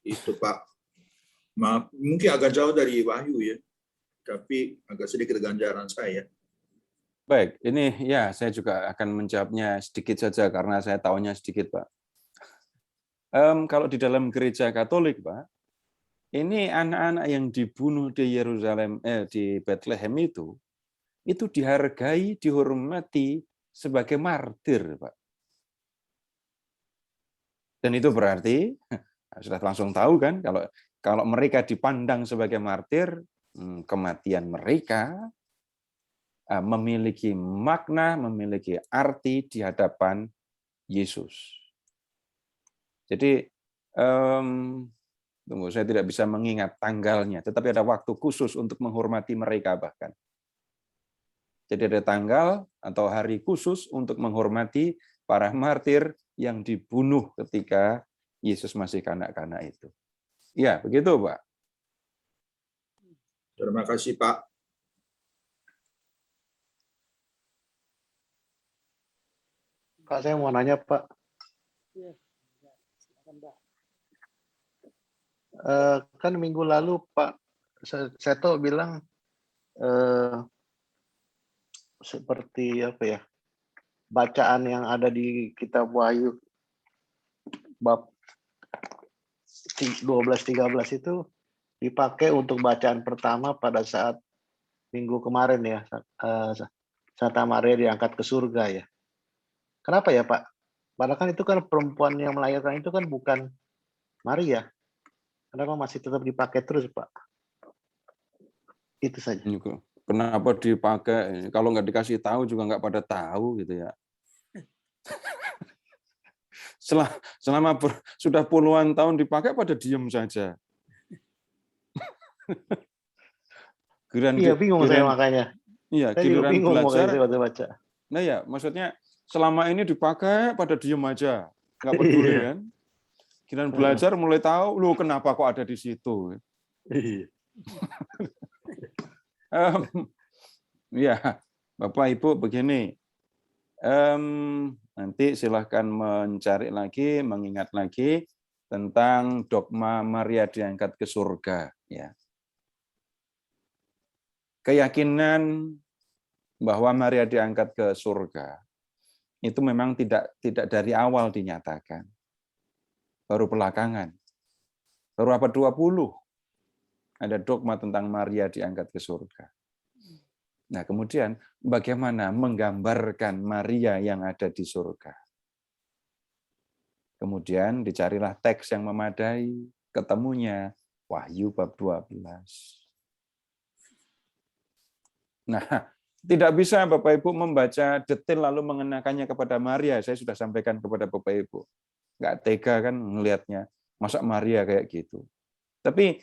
Itu Pak. Maaf, mungkin agak jauh dari Wahyu ya, tapi agak sedikit ganjaran saya. Baik, ini ya saya juga akan menjawabnya sedikit saja karena saya tahunya sedikit, Pak. Kalau di dalam gereja Katolik, Pak, ini anak-anak yang dibunuh di Yerusalem, di Bethlehem itu dihargai, dihormati sebagai martir, Pak. Dan itu berarti sudah langsung tahu kan, kalau mereka dipandang sebagai martir, kematian mereka memiliki makna, memiliki arti di hadapan Yesus. Jadi, tunggu, saya tidak bisa mengingat tanggalnya, tetapi ada waktu khusus untuk menghormati mereka bahkan. Jadi ada tanggal atau hari khusus untuk menghormati para martir yang dibunuh ketika Yesus masih kanak-kanak itu. Ya, begitu, Pak. Terima kasih, Pak. Pak, saya mau nanya, Pak. Ya, silakan, Pak. Kan minggu lalu Pak Seto bilang seperti apa ya, bacaan yang ada di kitab Wahyu bab 12-13 itu dipakai untuk bacaan pertama pada saat minggu kemarin ya, Santa Maria diangkat ke surga ya. Kenapa ya, Pak? Padahal kan itu kan perempuan yang melahirkan itu kan bukan Maria. Kenapa masih tetap dipakai terus, Pak? Itu saja. Kenapa dipakai? Kalau nggak dikasih tahu juga nggak pada tahu gitu ya. Selama sudah puluhan tahun dipakai pada diem saja. Iya, bingung saya makanya. Iya, saya juga bingung belajar. Saya baca. Nah ya, maksudnya selama ini dipakai pada diem aja, nggak peduli kan? Giliran belajar mulai tahu, lu kenapa kok ada di situ? Ya, Bapak Ibu begini, nanti silahkan mencari lagi, mengingat lagi tentang dogma Maria diangkat ke surga. Ya. Keyakinan bahwa Maria diangkat ke surga itu memang tidak dari awal dinyatakan. Baru belakangan. Baru abad 20 ada dogma tentang Maria diangkat ke surga. Nah, kemudian bagaimana menggambarkan Maria yang ada di surga? Kemudian dicarilah teks yang memadai, ketemunya Wahyu bab 12. Nah, tidak bisa Bapak Ibu membaca detail lalu mengenakannya kepada Maria. Saya sudah sampaikan kepada Bapak Ibu. Nggak tega kan ngelihatnya. Masa Maria kayak gitu. Tapi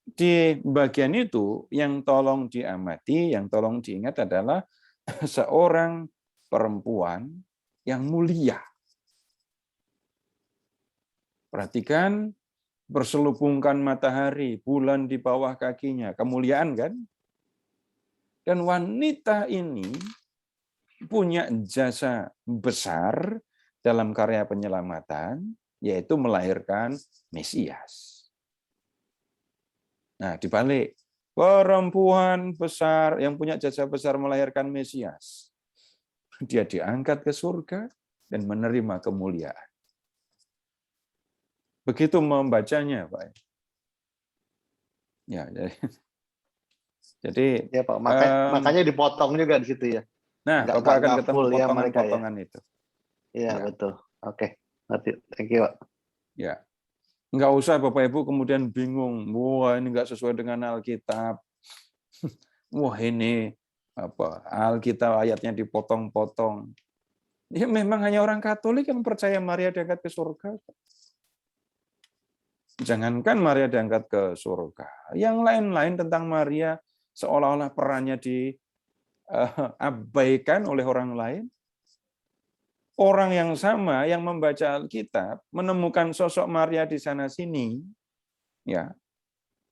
di bagian itu yang tolong diamati, yang tolong diingat adalah seorang perempuan yang mulia. Perhatikan, berselubungkan matahari, bulan di bawah kakinya. Kemuliaan kan? Dan wanita ini punya jasa besar dalam karya penyelamatan, yaitu melahirkan Mesias. Nah, dibalik, perempuan besar yang punya jasa besar melahirkan Mesias. Dia diangkat ke surga dan menerima kemuliaan. Begitu membacanya, Pak. Ya, jadi ya Pak, makanya dipotong juga di situ ya. Nah, Bapak akan ketemu potongan-potongan itu. Iya, betul. Oke, nanti. Thank you, Pak. Ya. Enggak usah Bapak Ibu kemudian bingung, wah ini enggak sesuai dengan Alkitab. Wah ini Alkitab ayatnya dipotong-potong. Ya memang hanya orang Katolik yang percaya Maria diangkat ke surga. Jangankan Maria diangkat ke surga, yang lain-lain tentang Maria seolah-olah perannya diabaikan oleh orang lain. Orang yang sama yang membaca Alkitab menemukan sosok Maria di sana-sini, ya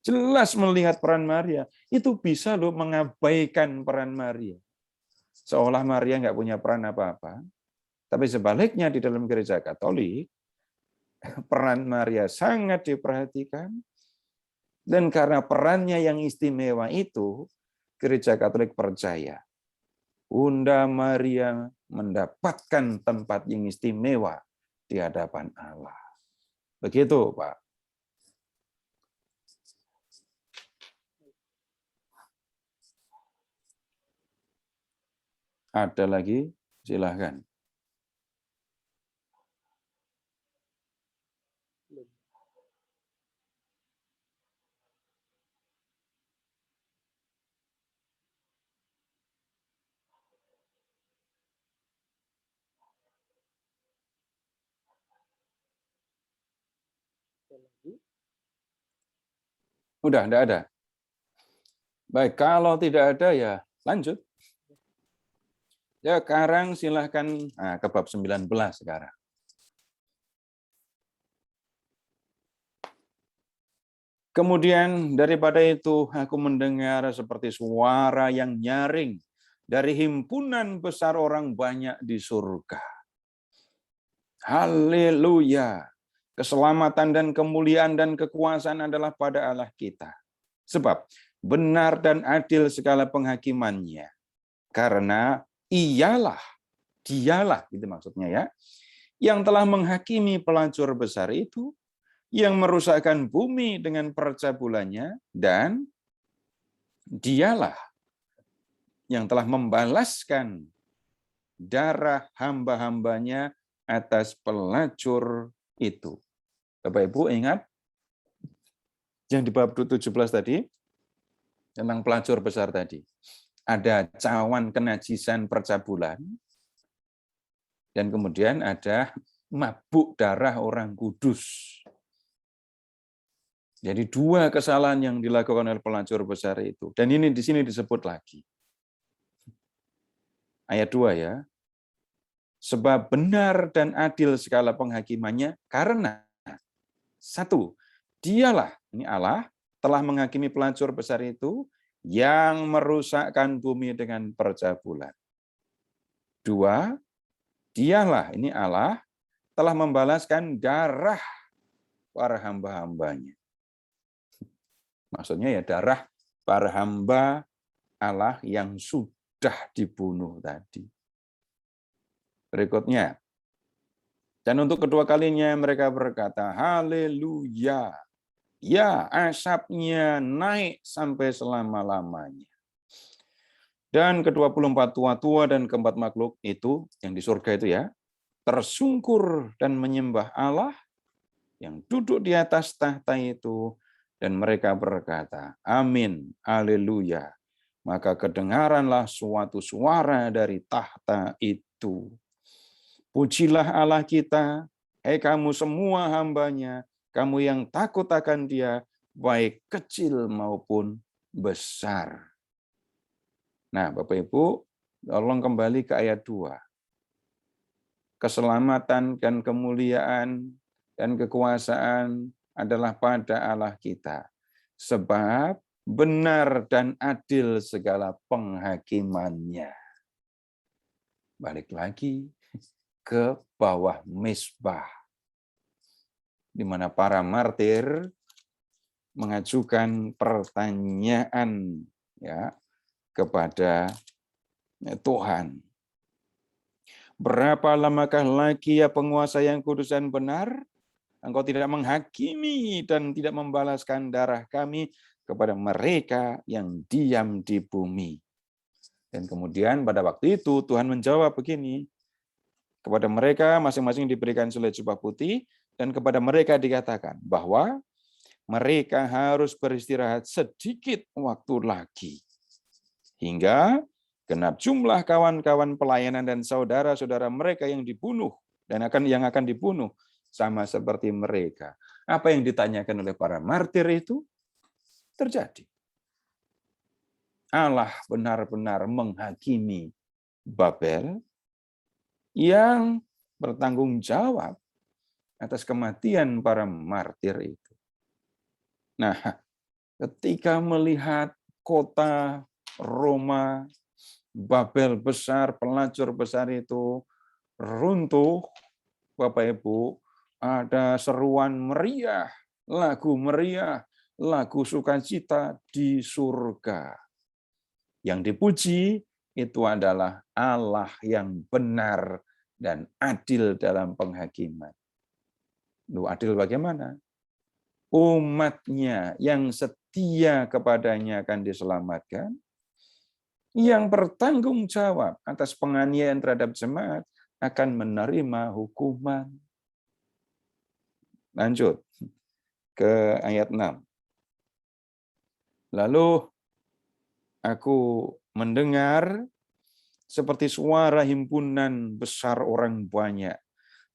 jelas melihat peran Maria, itu bisa loh mengabaikan peran Maria. Seolah Maria nggak punya peran apa-apa. Tapi sebaliknya di dalam gereja Katolik, peran Maria sangat diperhatikan, dan karena perannya yang istimewa itu, gereja Katolik percaya Bunda Maria mendapatkan tempat yang istimewa di hadapan Allah. Begitu, Pak. Ada lagi? Silahkan. Udah, enggak ada. Baik, kalau tidak ada ya lanjut. Ya, sekarang silahkan ke bab 19 sekarang. Kemudian daripada itu aku mendengar seperti suara yang nyaring dari himpunan besar orang banyak di surga. Haleluya. Keselamatan dan kemuliaan dan kekuasaan adalah pada Allah kita. Sebab benar dan adil segala penghakimannya. Karena dialah, itu maksudnya ya, yang telah menghakimi pelacur besar itu, yang merusakkan bumi dengan percabulannya, dan dialah yang telah membalaskan darah hamba-hambanya atas pelacur itu. Bapak Ibu ingat yang di bab 17 tadi, tentang pelacur besar tadi. Ada cawan kenajisan percabulan, dan kemudian ada mabuk darah orang kudus. Jadi dua kesalahan yang dilakukan oleh pelacur besar itu. Dan ini di sini disebut lagi. Ayat 2 ya. Sebab benar dan adil segala penghakimannya, karena satu, dialah, ini Allah, telah menghakimi pelacur besar itu, yang merusakkan bumi dengan percabulan. Dua, dialah, ini Allah, telah membalaskan darah para hamba-hambanya. Maksudnya ya darah para hamba Allah yang sudah dibunuh tadi. Berikutnya, dan untuk kedua kalinya mereka berkata, haleluya. Ya, asapnya naik sampai selama-lamanya. Dan ke-24 tua-tua dan keempat makhluk itu, yang di surga itu ya, tersungkur dan menyembah Allah yang duduk di atas tahta itu, dan mereka berkata, amin, haleluya. Maka kedengaranlah suatu suara dari tahta itu. Pujilah Allah kita, hai kamu semua hambanya, kamu yang takut akan Dia, baik kecil maupun besar. Nah, Bapak Ibu, tolong kembali ke ayat 2. Keselamatan dan kemuliaan dan kekuasaan adalah pada Allah kita. Sebab benar dan adil segala penghakimannya. Balik lagi ke bawah mezbah, di mana para martir mengajukan pertanyaan ya kepada Tuhan. Berapa lamakah lagi ya penguasa yang kudus dan benar? Engkau tidak menghakimi dan tidak membalaskan darah kami kepada mereka yang diam di bumi. Dan kemudian pada waktu itu Tuhan menjawab begini, kepada mereka masing-masing diberikan sulet jubah putih, dan kepada mereka dikatakan bahwa mereka harus beristirahat sedikit waktu lagi. Hingga genap jumlah kawan-kawan pelayanan dan saudara-saudara mereka yang dibunuh dan yang akan dibunuh sama seperti mereka. Apa yang ditanyakan oleh para martir itu terjadi. Allah benar-benar menghakimi Babel yang bertanggung jawab atas kematian para martir itu. Nah, ketika melihat kota Roma, Babel besar, pelacur besar itu runtuh, Bapak Ibu, ada seruan meriah, lagu sukacita di surga. Yang dipuji itu adalah Allah yang benar dan adil dalam penghakiman. Loh, adil bagaimana? Umatnya yang setia kepadanya akan diselamatkan, yang bertanggung jawab atas penganiayaan terhadap jemaat akan menerima hukuman. Lanjut ke ayat 6. Lalu aku mendengar seperti suara himpunan besar orang banyak,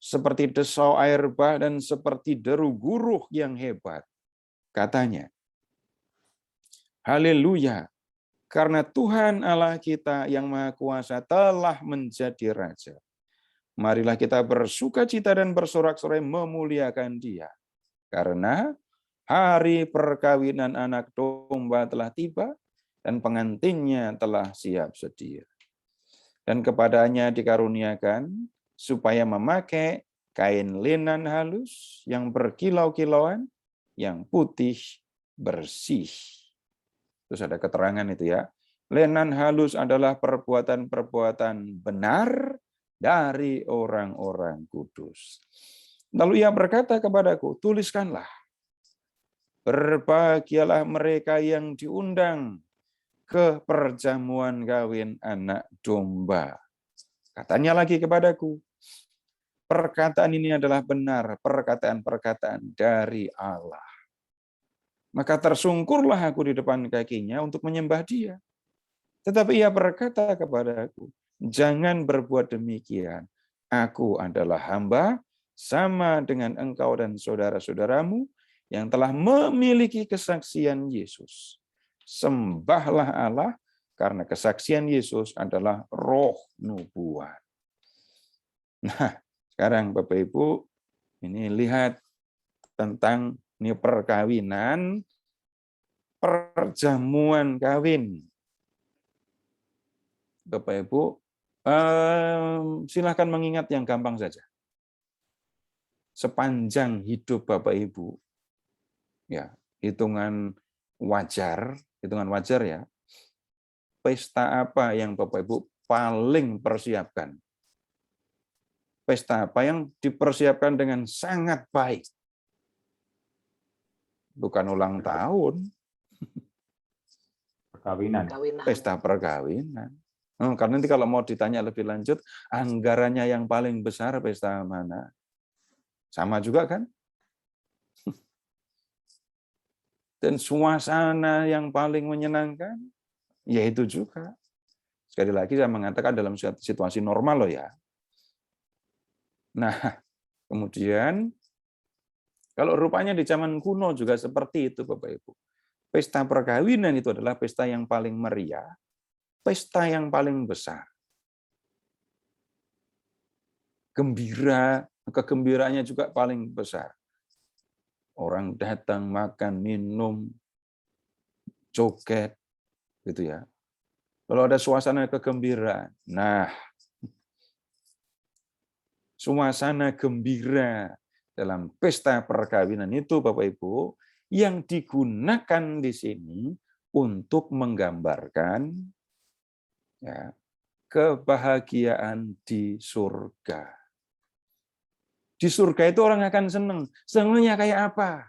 seperti desau air bah dan seperti deru guruh yang hebat. Katanya, haleluya, karena Tuhan Allah kita yang Maha Kuasa telah menjadi Raja. Marilah kita bersukacita dan bersorak-sorai memuliakan Dia. Karena hari perkawinan anak domba telah tiba dan pengantinnya telah siap sedia. Dan kepadanya dikaruniakan supaya memakai kain linan halus yang berkilau-kilauan, yang putih, bersih. Terus ada keterangan itu ya. Linan halus adalah perbuatan-perbuatan benar dari orang-orang kudus. Lalu ia berkata kepadaku, tuliskanlah. Berbahagialah mereka yang diundang ke perjamuan kawin anak domba. Katanya lagi kepadaku, perkataan ini adalah benar, perkataan-perkataan dari Allah. Maka tersungkurlah aku di depan kakinya untuk menyembah Dia. Tetapi ia berkata kepadaku, jangan berbuat demikian. Aku adalah hamba sama dengan engkau dan saudara-saudaramu yang telah memiliki kesaksian Yesus. Sembahlah Allah karena kesaksian Yesus adalah roh nubuat. Nah, sekarang Bapak Ibu, ini lihat tentang ini perkawinan, perjamuan kawin. Bapak Ibu, silahkan mengingat yang gampang saja. Sepanjang hidup Bapak Ibu, ya hitungan wajar ya. Pesta apa yang Bapak Ibu paling persiapkan? Pesta apa yang dipersiapkan dengan sangat baik? Bukan ulang tahun, Perkawinan. pesta perkawinan. Karena nanti kalau mau ditanya lebih lanjut, anggarannya yang paling besar pesta mana? Sama juga kan? Dan suasana yang paling menyenangkan, ya itu juga. Sekali lagi saya mengatakan dalam situasi normal loh ya. Nah, kemudian kalau rupanya di zaman kuno juga seperti itu Bapak Ibu. Pesta perkawinan itu adalah pesta yang paling meriah, pesta yang paling besar. Kegembiraannya juga paling besar. Orang datang, makan, minum, joget, gitu ya. Kalau ada suasana kegembiraan, nah, suasana gembira dalam pesta perkawinan itu, Bapak Ibu, yang digunakan di sini untuk menggambarkan ya, kebahagiaan di surga. Di surga itu orang akan senang. Senangnya kayak apa?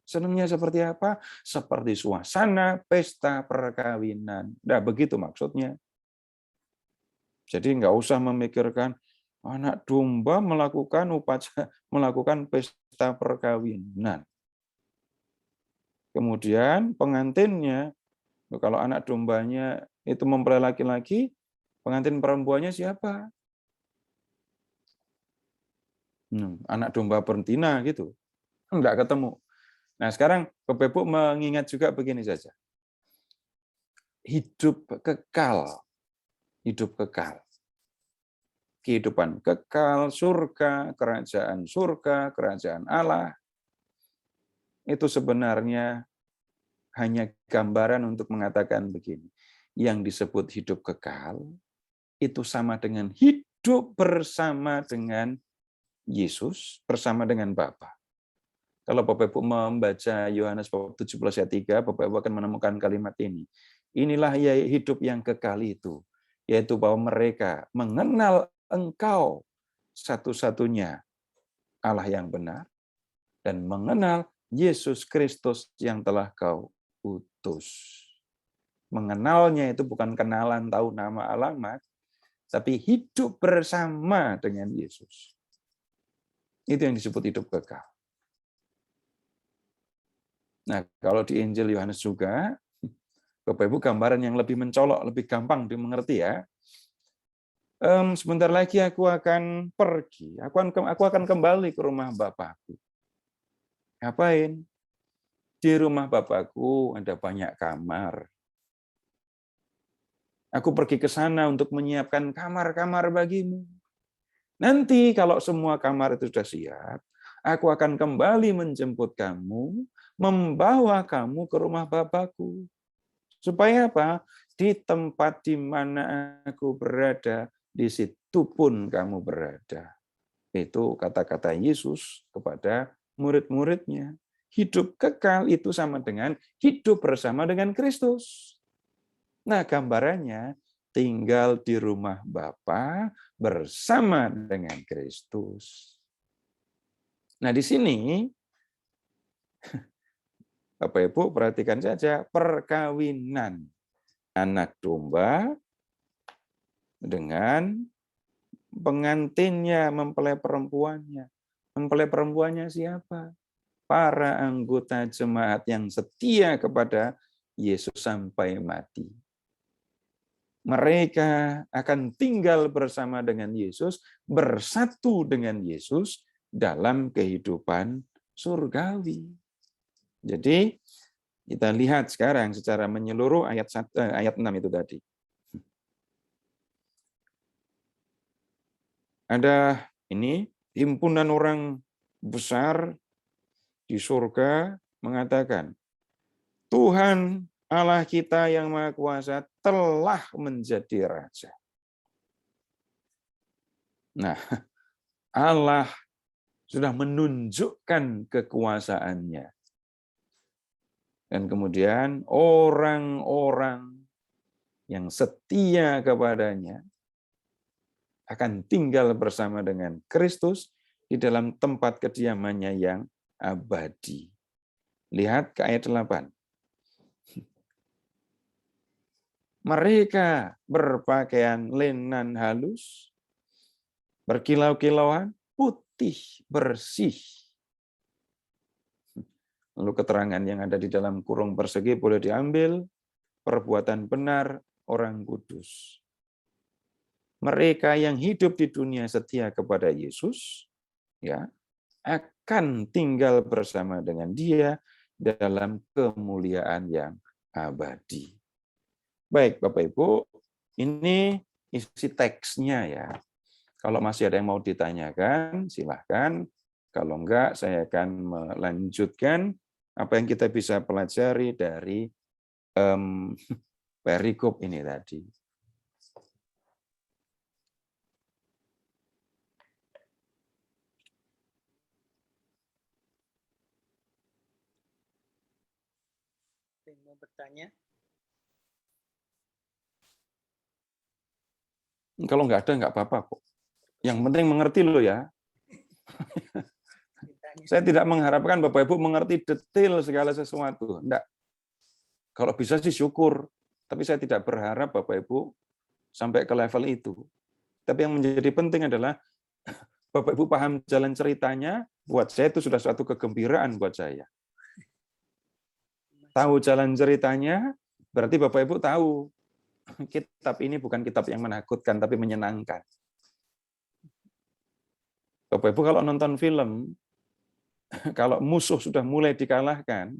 Senangnya seperti apa? Seperti suasana pesta perkawinan. Nah, begitu maksudnya. Jadi nggak usah memikirkan anak domba melakukan upacara, melakukan pesta perkawinan. Kemudian pengantinnya, kalau anak dombanya itu mempelai laki-laki, pengantin perempuannya siapa? Anak domba betina gitu. Enggak ketemu. Nah, sekarang Bapak Ibu mengingat juga begini saja. Hidup kekal. Hidup kekal. Kehidupan kekal, surga, kerajaan Allah, itu sebenarnya hanya gambaran untuk mengatakan begini. Yang disebut hidup kekal, itu sama dengan hidup bersama dengan Yesus, bersama dengan Bapa. Kalau Bapak Ibu membaca Yohanes 17 ayat 3, Bapak Ibu akan menemukan kalimat ini. Inilah ya hidup yang kekal itu, yaitu bahwa mereka mengenal Engkau satu-satunya Allah yang benar, dan mengenal Yesus Kristus yang telah Kau utus. mengenalnya itu bukan kenalan tahu nama alamat, tapi hidup bersama dengan Yesus. Itu yang disebut hidup kekal. Nah, kalau di Injil Yohanes juga, Bapak Ibu gambaran yang lebih mencolok, lebih gampang dimengerti ya. Sebentar lagi aku akan pergi, aku akan kembali ke rumah Bapakku. Ngapain? Di rumah Bapakku ada banyak kamar. Aku pergi ke sana untuk menyiapkan kamar-kamar bagimu. Nanti kalau semua kamar itu sudah siap, aku akan kembali menjemput kamu, membawa kamu ke rumah Bapakku. Supaya apa? Di tempat di mana aku berada, di situ pun kamu berada. Itu kata-kata Yesus kepada murid-muridnya. Hidup kekal itu sama dengan hidup bersama dengan Kristus. Nah, gambarannya tinggal di rumah Bapa bersama dengan Kristus. Nah, di sini Bapak Ibu perhatikan saja perkawinan anak domba dengan pengantinnya, mempelai perempuannya. Mempelai perempuannya siapa? Para anggota jemaat yang setia kepada Yesus sampai mati. Mereka akan tinggal bersama dengan Yesus, bersatu dengan Yesus dalam kehidupan surgawi. Jadi kita lihat sekarang secara menyeluruh ayat 6 itu tadi. Ada ini himpunan orang besar di surga mengatakan, Tuhan Allah kita yang Maha Kuasa telah menjadi Raja. Nah, Allah sudah menunjukkan kekuasaannya. Dan kemudian orang-orang yang setia kepadanya akan tinggal bersama dengan Kristus di dalam tempat kediamannya yang abadi. Lihat ke ayat 8. Mereka berpakaian lenan halus, berkilau-kilauan, putih, bersih. Lalu keterangan yang ada di dalam kurung persegi boleh diambil, perbuatan benar orang kudus. Mereka yang hidup di dunia setia kepada Yesus, ya, akan tinggal bersama dengan Dia dalam kemuliaan yang abadi. Baik, Bapak Ibu, ini isi teksnya ya. Kalau masih ada yang mau ditanyakan, silahkan. Kalau enggak, saya akan melanjutkan apa yang kita bisa pelajari dari perikop ini tadi. Mau bertanya? Kalau nggak ada, nggak apa-apa kok. Yang penting mengerti loh ya. Saya tidak mengharapkan Bapak Ibu mengerti detail segala sesuatu. Enggak. Kalau bisa sih syukur. Tapi saya tidak berharap Bapak Ibu sampai ke level itu. Tapi yang menjadi penting adalah Bapak Ibu paham jalan ceritanya, buat saya itu sudah suatu kegembiraan buat saya. Tahu jalan ceritanya, berarti Bapak Ibu tahu kitab ini bukan kitab yang menakutkan, tapi menyenangkan. Bapak Ibu kalau nonton film, kalau musuh sudah mulai dikalahkan,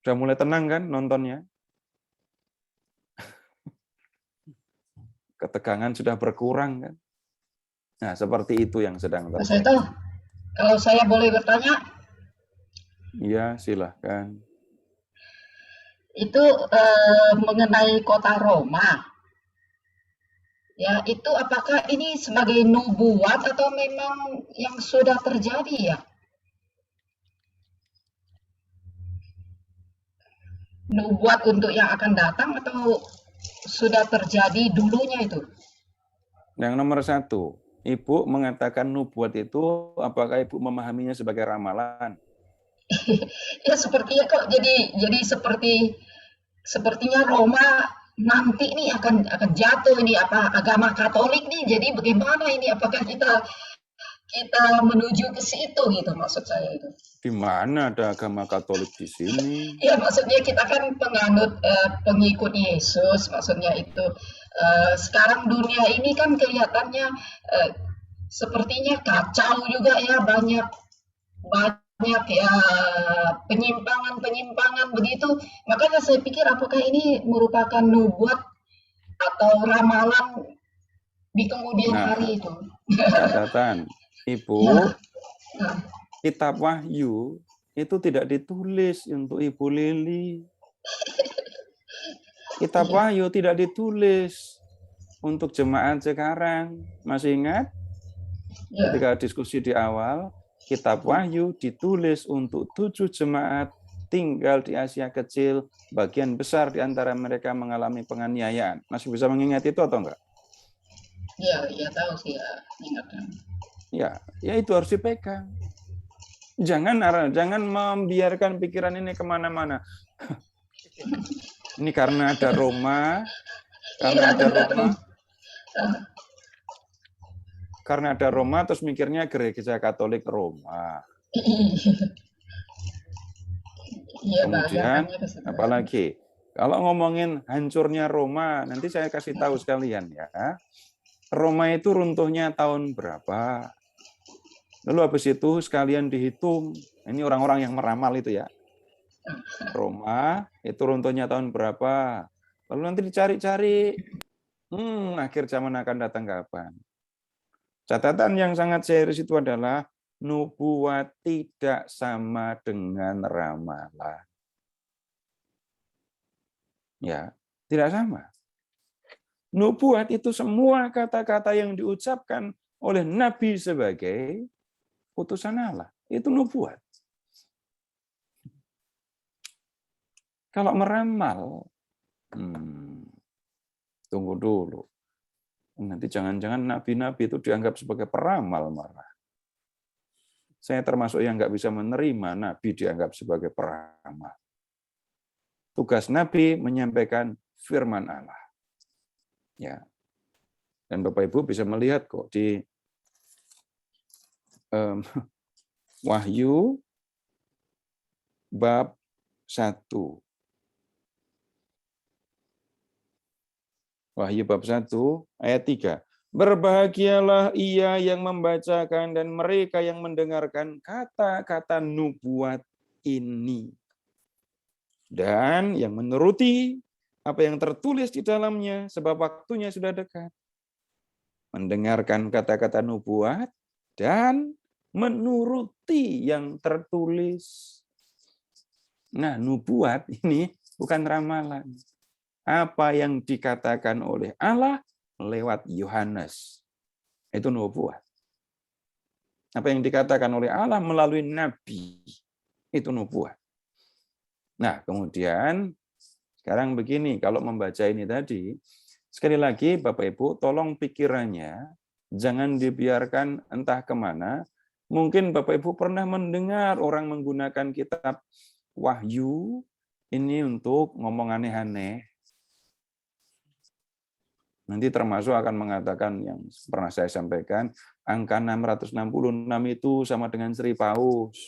sudah mulai tenang kan nontonnya? Ketegangan sudah berkurang kan? Nah, seperti itu yang sedang terjadi. Mas Seto, kalau saya boleh bertanya? Iya, silahkan. Itu mengenai kota Roma. Ya, itu apakah ini sebagai nubuat atau memang yang sudah terjadi ya? Nubuat untuk yang akan datang atau sudah terjadi dulunya itu? Yang nomor 1, Ibu mengatakan nubuat itu, apakah Ibu memahaminya sebagai ramalan? Ya sepertinya kok jadi seperti sepertinya Roma nanti nih akan jatuh ini agama Katolik nih. Jadi bagaimana ini? Apakah kita menuju ke situ gitu, maksud saya itu. Di mana ada agama Katolik di sini? Ya maksudnya kita kan pengikut Yesus, maksudnya itu sekarang dunia ini kan kelihatannya sepertinya kacau juga ya, banyak ya penyimpangan begitu. Makanya saya pikir apakah ini merupakan nubuat atau ramalan di kemudian hari itu. Catatan, Ibu, Ya. kitab Wahyu itu tidak ditulis untuk Ibu Lili. Kitab Wahyu tidak ditulis untuk jemaat sekarang. Masih ingat? Ya. Ketika diskusi di awal, kitab Wahyu ditulis untuk 7 jemaat tinggal di Asia Kecil, bagian besar di antara mereka mengalami penganiayaan. Masih bisa mengingat itu atau enggak? Ya tahu sih ya, ingatkan. Ya itu harus dipegang. Jangan membiarkan pikiran ini kemana-mana. Ini karena ada Roma, karena ada Roma, terus mikirnya gereja Katolik Roma. Kemudian apalagi kalau ngomongin hancurnya Roma, nanti saya kasih tahu sekalian ya. Roma itu runtuhnya tahun berapa? Lalu habis itu sekalian dihitung. Ini orang-orang yang meramal itu ya. Roma itu runtuhnya tahun berapa? Lalu nanti dicari-cari. Akhir zaman akan datang kapan? Catatan yang sangat serius itu adalah nubuat tidak sama dengan ramalan. Ya, tidak sama. Nubuat itu semua kata-kata yang diucapkan oleh Nabi sebagai utusan Allah. Itu nubuat. Kalau meramal, tunggu dulu. Nanti jangan-jangan nabi-nabi itu dianggap sebagai peramal malah. Saya termasuk yang nggak bisa menerima nabi dianggap sebagai peramal. Tugas nabi menyampaikan firman Allah. Ya. Dan Bapak Ibu bisa melihat kok di Wahyu bab 1. Wahyu bab 1 ayat 3. Berbahagialah ia yang membacakan dan mereka yang mendengarkan kata-kata nubuat ini. Dan yang menuruti apa yang tertulis di dalamnya, sebab waktunya sudah dekat. Mendengarkan kata-kata nubuat dan menuruti yang tertulis. Nah, nubuat ini bukan ramalan. Apa yang dikatakan oleh Allah lewat Yohanes, itu nubuat. Apa yang dikatakan oleh Allah melalui nabi, itu nubuat. Nah, kemudian sekarang begini, kalau membaca ini tadi, sekali lagi Bapak Ibu, tolong pikirannya, jangan dibiarkan entah kemana. Mungkin Bapak Ibu pernah mendengar orang menggunakan kitab Wahyu ini untuk ngomong aneh-aneh. Nanti termasuk akan mengatakan yang pernah saya sampaikan, angka 666 itu sama dengan Sri Paus.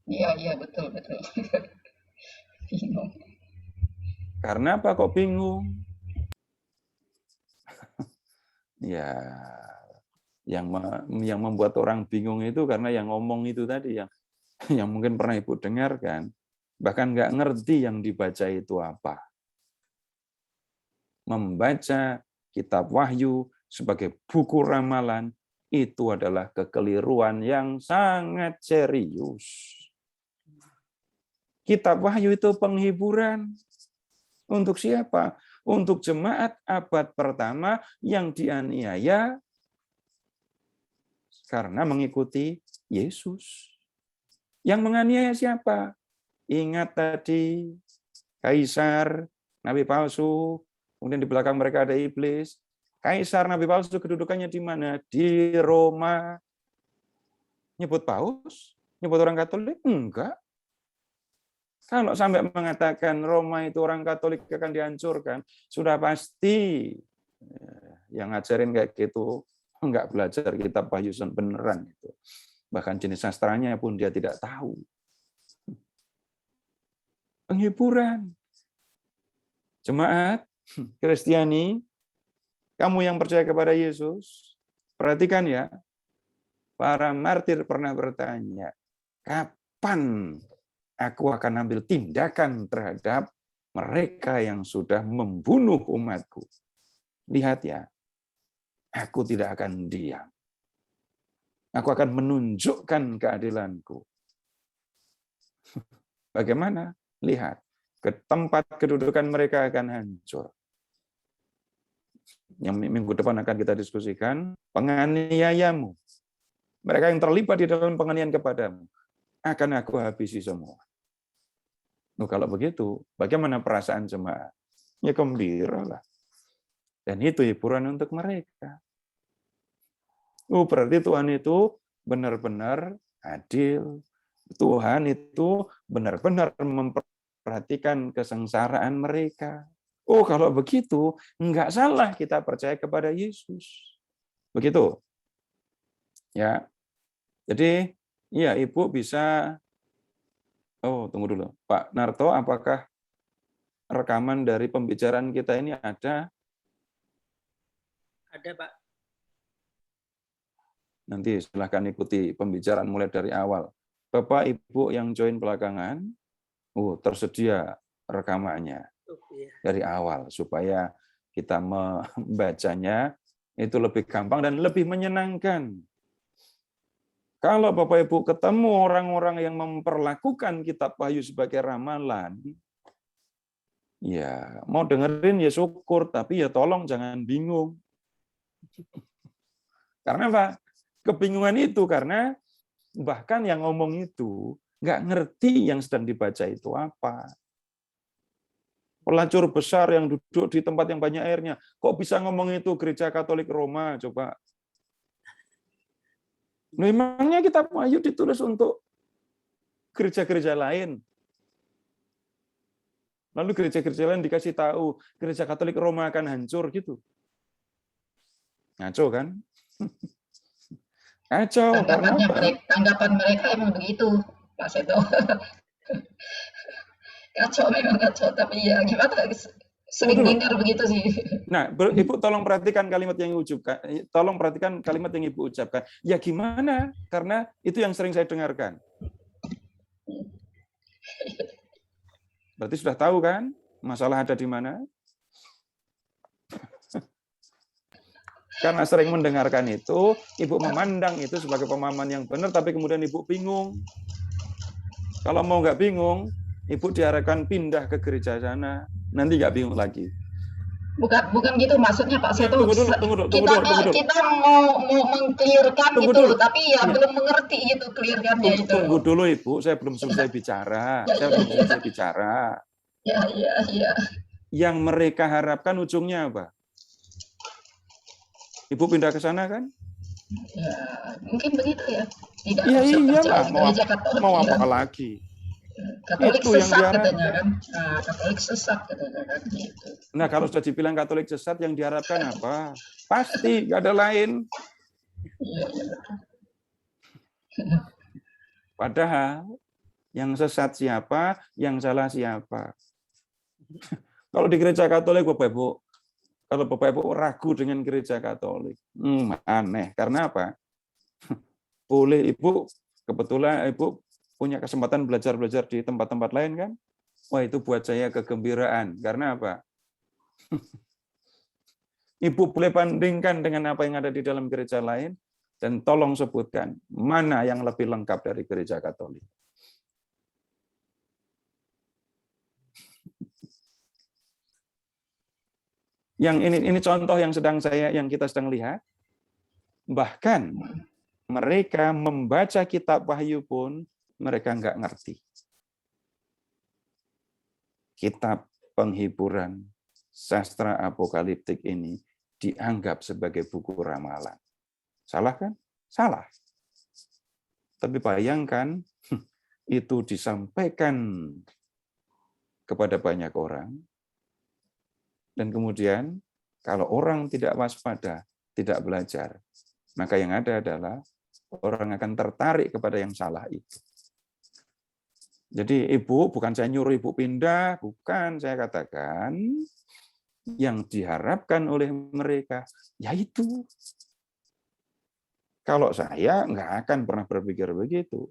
Iya, betul. Bingung. Karena apa kok bingung? Ya, yang membuat orang bingung itu karena yang ngomong itu tadi yang mungkin pernah Ibu dengarkan, bahkan nggak ngerti yang dibaca itu apa. Membaca kitab Wahyu sebagai buku ramalan itu adalah kekeliruan yang sangat serius. Kitab Wahyu itu penghiburan. Untuk siapa? Untuk jemaat abad pertama yang dianiaya karena mengikuti Yesus. Yang menganiaya siapa? Ingat tadi, kaisar, nabi palsu, kemudian di belakang mereka ada iblis. Kaisar, nabi palsu kedudukannya di mana? Di Roma. Nyebut Paus? Nyebut orang Katolik? Enggak. Kalau sampai mengatakan Roma itu orang Katolik akan dihancurkan, sudah pasti yang ngajarin kayak gitu enggak belajar kitab Wahyu beneran itu. Bahkan jenis sastranya pun dia tidak tahu. Penghiburan. Jemaat Kristiani, kamu yang percaya kepada Yesus, perhatikan ya, para martir pernah bertanya, kapan aku akan ambil tindakan terhadap mereka yang sudah membunuh umatku. Lihat ya, aku tidak akan diam. Aku akan menunjukkan keadilanku. Bagaimana? Lihat, ke tempat kedudukan mereka akan hancur. Yang minggu depan akan kita diskusikan, penganiayamu. Mereka yang terlibat di dalam penganiayaan kepadamu, akan aku habisi semua. Kalau begitu, bagaimana perasaan jemaat? Ya gembira lah. Dan itu hiburan untuk mereka. Berarti Tuhan itu benar-benar adil. Tuhan itu benar-benar memperhatikan kesengsaraan mereka. Kalau begitu, enggak salah kita percaya kepada Yesus. Begitu. Ya. Jadi, ya Ibu bisa tunggu dulu. Pak Narto, apakah rekaman dari pembicaraan kita ini ada? Ada, Pak. Nanti silahkan ikuti pembicaraan mulai dari awal. Bapak, Ibu yang join belakangan, tersedia rekamannya dari awal, supaya kita membacanya itu lebih gampang dan lebih menyenangkan. Kalau Bapak Ibu ketemu orang-orang yang memperlakukan kitab Wahyu sebagai ramalan, ya mau dengerin ya syukur, tapi ya tolong jangan bingung. Karena apa? Kebingungan itu karena bahkan yang ngomong itu nggak ngerti yang sedang dibaca itu apa. Pelacur besar yang duduk di tempat yang banyak airnya, kok bisa ngomong itu gereja Katolik Roma, coba. Memangnya kitab Wahyu ditulis untuk gereja-gereja lain. Lalu gereja-gereja lain dikasih tahu gereja Katolik Roma akan hancur gitu. Ngaco kan? Ngaco. Tanggapan mereka emang begitu, Pak Seto. Kacau memang kacau, tapi ya gimana? Sering dengar begitu sih. Nah, Ibu tolong perhatikan kalimat yang ucapkan. Tolong perhatikan kalimat yang Ibu ucapkan. Ya gimana? Karena itu yang sering saya dengarkan. Berarti sudah tahu kan masalah ada di mana? Karena sering mendengarkan itu, Ibu memandang itu sebagai pemahaman yang benar, tapi kemudian Ibu bingung. Kalau mau nggak bingung, Ibu diarahkan pindah ke gereja sana, nanti nggak bingung lagi. Bukan gitu maksudnya Pak Seto. Tunggu dulu. Kita mau meng-clearkan gitu, tapi ya belum mengerti gitu clearkannya itu. Tunggu dulu Ibu, saya belum selesai bicara. Ya. Yang mereka harapkan ujungnya apa? Ibu pindah ke sana kan? Ya, mungkin begitu ya. Tidak iyalah, mau apa lagi? Katolik itu sesat yang katanya kan. Katolik sesat katanya kan gitu. Nah, kalau sudah dibilang Katolik sesat, yang diharapkan apa? Pasti nggak ada lain. Iya. Padahal yang sesat siapa, yang salah siapa? Kalau di gereja Katolik, Bapak Ibu, kalau Bapak Ibu ragu dengan gereja Katolik, aneh. Karena apa? Boleh Ibu, kebetulan Ibu punya kesempatan belajar di tempat-tempat lain kan? Wah, itu buat saya kegembiraan. Karena apa? Ibu boleh bandingkan dengan apa yang ada di dalam gereja lain, dan tolong sebutkan mana yang lebih lengkap dari gereja Katolik. Yang ini contoh yang kita sedang lihat. Bahkan mereka membaca kitab Wahyu pun mereka nggak ngerti. Kitab penghiburan sastra apokaliptik ini dianggap sebagai buku ramalan. Salah kan? Salah. Tapi bayangkan itu disampaikan kepada banyak orang. Dan kemudian kalau orang tidak waspada, tidak belajar, maka yang ada adalah orang akan tertarik kepada yang salah itu. Jadi ibu, bukan saya nyuruh ibu pindah, bukan, saya katakan yang diharapkan oleh mereka, yaitu kalau saya nggak akan pernah berpikir begitu.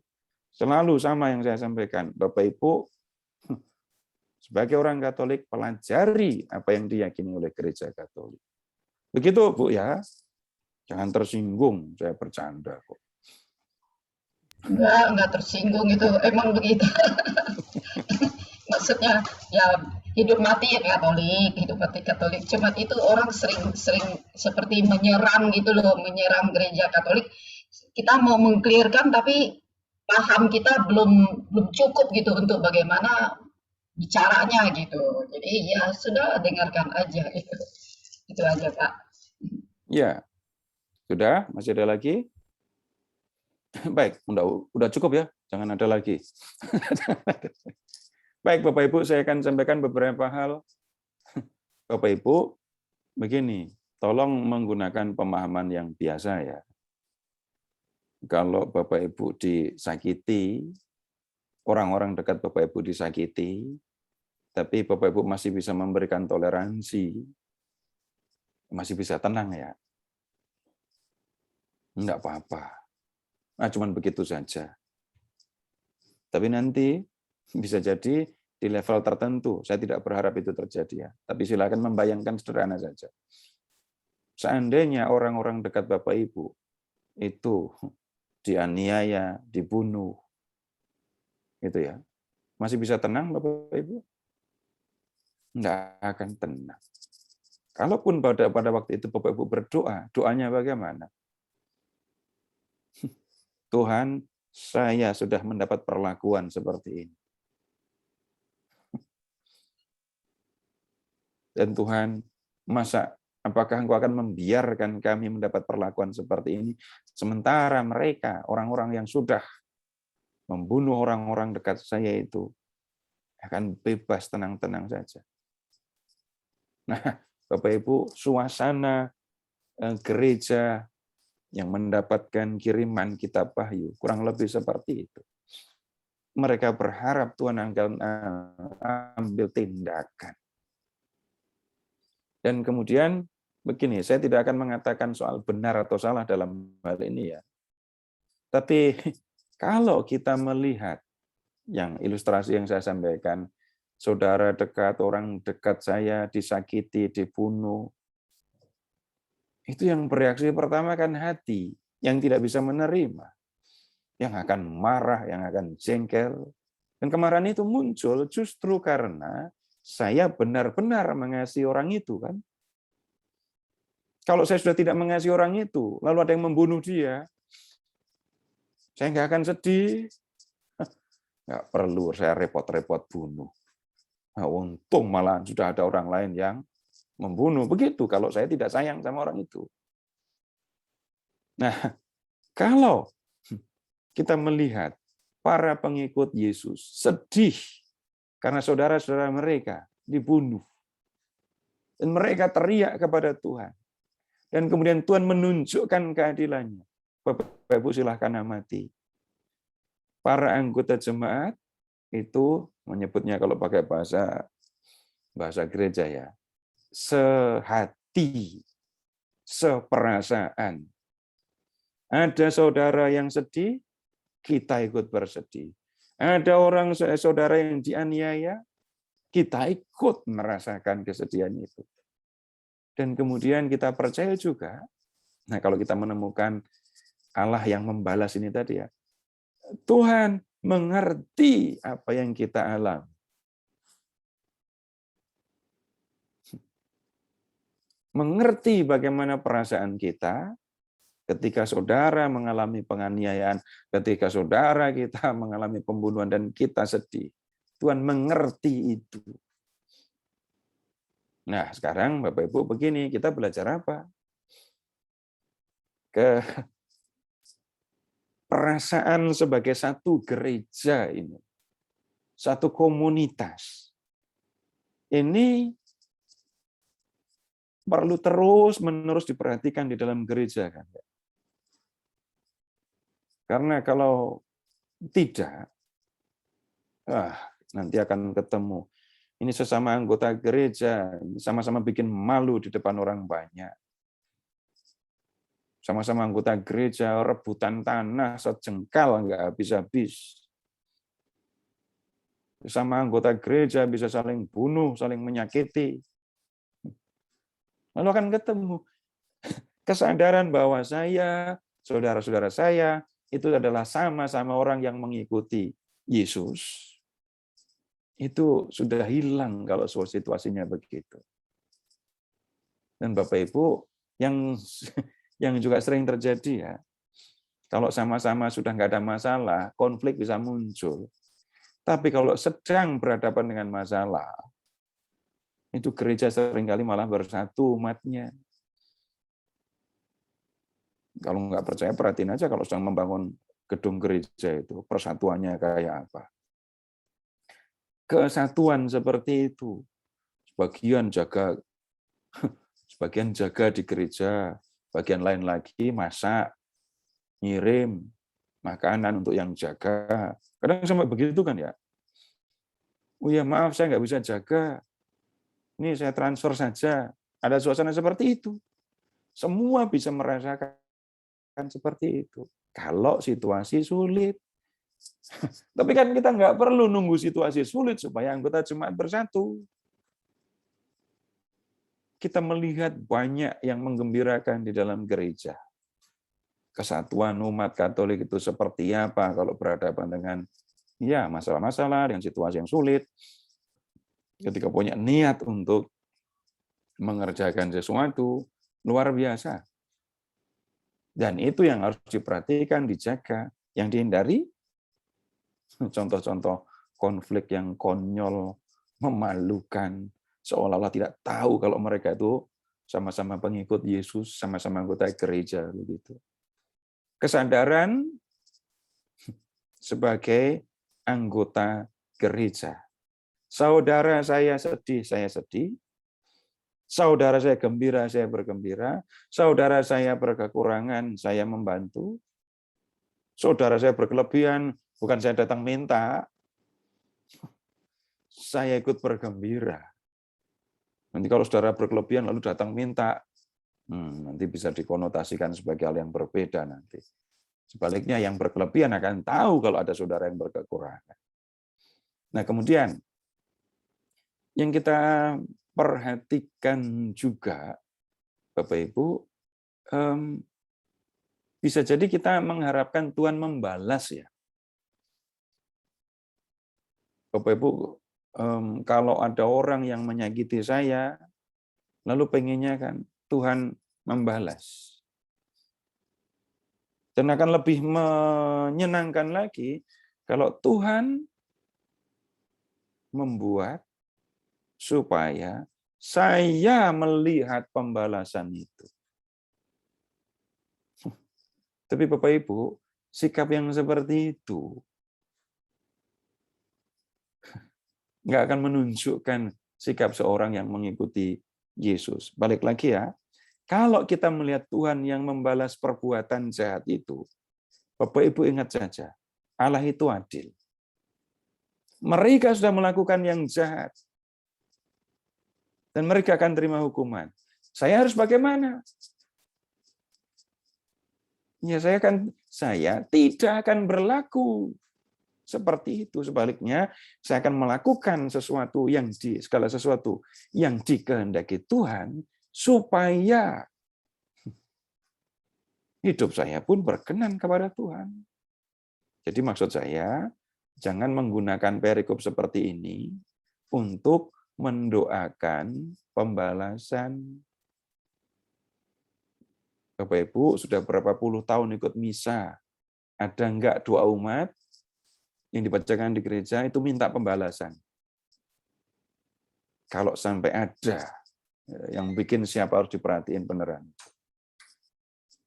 Selalu sama yang saya sampaikan, Bapak Ibu, sebagai orang Katolik, pelajari apa yang diyakini oleh Gereja Katolik. Begitu Bu ya, jangan tersinggung, saya bercanda kok. Enggak tersinggung, itu emang begitu. Maksudnya ya hidup mati Katolik, hidup mati Katolik. Cuma itu orang sering seperti menyerang gitu loh, menyerang Gereja Katolik. Kita mau mengklirkan tapi paham kita belum cukup gitu untuk bagaimana bicaranya gitu. Jadi ya sudah, dengarkan aja gitu. Itu aja Pak. Ya, sudah, masih ada lagi? Baik, udah cukup ya, jangan ada lagi. Baik, Bapak Ibu, saya akan sampaikan beberapa hal. Bapak Ibu, begini, tolong menggunakan pemahaman yang biasa ya. Kalau Bapak Ibu disakiti, orang-orang dekat Bapak Ibu disakiti, tapi Bapak Ibu masih bisa memberikan toleransi, masih bisa tenang ya. Enggak apa-apa. Nah, cuman begitu saja. Tapi nanti bisa jadi di level tertentu, saya tidak berharap itu terjadi ya. Tapi silakan membayangkan sederhana saja. Seandainya orang-orang dekat Bapak Ibu itu dianiaya, dibunuh, gitu ya, masih bisa tenang Bapak Ibu? Enggak akan tenang. Kalaupun pada waktu itu Bapak Ibu berdoa, doanya bagaimana? Tuhan, saya sudah mendapat perlakuan seperti ini. Dan Tuhan, apakah Engkau akan membiarkan kami mendapat perlakuan seperti ini, sementara mereka, orang-orang yang sudah membunuh orang-orang dekat saya itu, akan bebas tenang-tenang saja. Nah, Bapak Ibu, suasana gereja yang mendapatkan kiriman kitab Wahyu kurang lebih seperti itu. Mereka berharap Tuhan akan ambil tindakan. Dan kemudian begini, saya tidak akan mengatakan soal benar atau salah dalam hal ini ya. Tapi kalau kita melihat yang ilustrasi yang saya sampaikan, saudara dekat, orang dekat saya disakiti, dibunuh, itu yang bereaksi pertama kan hati, yang tidak bisa menerima, yang akan marah, yang akan jengkel. Dan kemarahan itu muncul justru karena saya benar-benar mengasihi orang itu kan. Kalau saya sudah tidak mengasihi orang itu, lalu ada yang membunuh dia, saya nggak akan sedih. Nggak perlu saya repot-repot bunuh. Nah, untung malah sudah ada orang lain yang membunuh. Begitu kalau saya tidak sayang sama orang itu. Nah, kalau kita melihat para pengikut Yesus sedih karena saudara-saudara mereka dibunuh. Dan mereka teriak kepada Tuhan. Dan kemudian Tuhan menunjukkan keadilannya. Bapak Ibu silahkan amati. Para anggota jemaat itu menyebutnya kalau pakai bahasa gereja ya, sehati, seperasaan. Ada saudara yang sedih, kita ikut bersedih. Ada orang saudara yang dianiaya, kita ikut merasakan kesedihan itu. Dan kemudian kita percaya juga, nah kalau kita menemukan Allah yang membalas ini tadi ya, Tuhan mengerti apa yang kita alami. Mengerti bagaimana perasaan kita ketika saudara mengalami penganiayaan, ketika saudara kita mengalami pembunuhan dan kita sedih. Tuhan mengerti itu. Nah, sekarang Bapak Ibu begini, kita belajar apa? Perasaan sebagai satu gereja ini, satu komunitas. ini perlu terus-menerus diperhatikan di dalam gereja, kan? Karena kalau tidak, nanti akan ketemu. Ini sesama anggota gereja, sama-sama bikin malu di depan orang banyak. Sama-sama anggota gereja, rebutan tanah sejengkal nggak habis-habis. Sama anggota gereja bisa saling bunuh, saling menyakiti. Lalu akan ketemu kesadaran bahwa saya, saudara-saudara saya, itu adalah sama-sama orang yang mengikuti Yesus. Itu sudah hilang kalau situasinya begitu. Dan Bapak Ibu, yang juga sering terjadi ya, kalau sama-sama sudah nggak ada masalah, konflik bisa muncul. Tapi kalau sedang berhadapan dengan masalah, itu gereja seringkali malah bersatu umatnya. Kalau nggak percaya, perhatiin aja kalau sedang membangun gedung gereja itu, persatuannya kayak apa. Kesatuan seperti itu, sebagian jaga di gereja, bagian lain lagi masak, ngirim makanan untuk yang jaga. Kadang sampai begitu kan ya. Oh ya maaf, saya nggak bisa jaga. Ini saya transfer saja. Ada suasana seperti itu. Semua bisa merasakan seperti itu. Kalau situasi sulit. Tapi kan kita nggak perlu nunggu situasi sulit supaya anggota jemaat bersatu. Kita melihat banyak yang menggembirakan di dalam gereja. Kesatuan umat Katolik itu seperti apa kalau berhadapan dengan masalah-masalah, dengan situasi yang sulit. Ketika punya niat untuk mengerjakan sesuatu, luar biasa. Dan itu yang harus diperhatikan, dijaga. Yang dihindari, contoh-contoh konflik yang konyol, memalukan, seolah-olah tidak tahu kalau mereka itu sama-sama pengikut Yesus, sama-sama anggota gereja. Begitu. Kesadaran sebagai anggota gereja. Saudara saya sedih, saya sedih. Saudara saya gembira, saya bergembira. Saudara saya berkekurangan, saya membantu. Saudara saya berkelebihan, bukan saya datang minta. Saya ikut bergembira. Nanti kalau saudara berkelebihan lalu datang minta, nanti bisa dikonotasikan sebagai hal yang berbeda nanti. Sebaliknya yang berkelebihan akan tahu kalau ada saudara yang berkekurangan. Nah, kemudian yang kita perhatikan juga, Bapak Ibu, bisa jadi kita mengharapkan Tuhan membalas ya. Bapak Ibu, kalau ada orang yang menyakiti saya, lalu pengennya kan Tuhan membalas. Dan akan lebih menyenangkan lagi kalau Tuhan membuat supaya saya melihat pembalasan itu. Tapi Bapak Ibu, sikap yang seperti itu nggak akan menunjukkan sikap seorang yang mengikuti Yesus. Balik lagi ya, kalau kita melihat Tuhan yang membalas perbuatan jahat itu, Bapak Ibu ingat saja, Allah itu adil. Mereka sudah melakukan yang jahat. Dan mereka akan terima hukuman. Saya harus bagaimana? Ya, saya tidak akan berlaku seperti itu. Sebaliknya, saya akan melakukan segala sesuatu yang dikehendaki Tuhan supaya hidup saya pun berkenan kepada Tuhan. Jadi maksud saya, jangan menggunakan perikop seperti ini untuk mendoakan pembalasan. Bapak Ibu sudah berapa puluh tahun ikut misa. Ada enggak doa umat yang dibacakan di gereja itu minta pembalasan? Kalau sampai ada, yang bikin siapa harus diperhatiin beneran.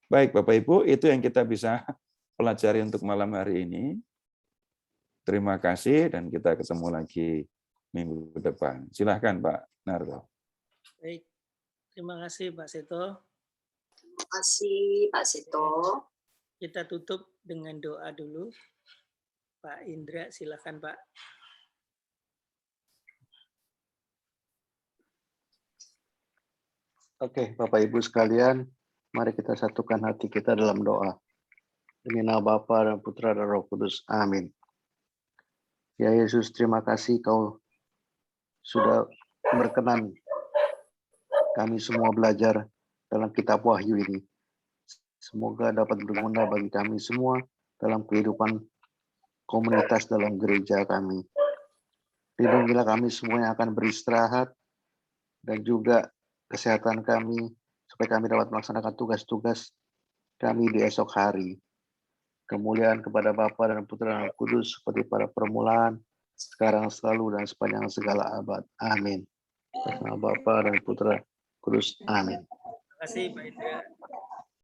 Baik Bapak Ibu, itu yang kita bisa pelajari untuk malam hari ini. Terima kasih dan kita ketemu lagi minggu depan. Silahkan Pak Narto. Baik, terima kasih Pak Seto. Terima kasih Pak Seto. Kita tutup dengan doa dulu. Pak Indra, silakan Pak. Oke, Bapak Ibu sekalian, mari kita satukan hati kita dalam doa. Demi nama Bapa dan Putra dan Roh Kudus. Amin. Ya Yesus, terima kasih Kau sudah berkenan kami semua belajar dalam kitab Wahyu ini. Semoga dapat berguna bagi kami semua dalam kehidupan komunitas dalam gereja kami. Lindungilah kami semua yang akan beristirahat dan juga kesehatan kami supaya kami dapat melaksanakan tugas-tugas kami di esok hari. Kemuliaan kepada Bapa dan Putra dan Roh Kudus seperti pada permulaan, sekarang, selalu, dan sepanjang segala abad. Amin. Atas nama Bapa dan Putra Kudus. Amin. Terima kasih Pak Indra.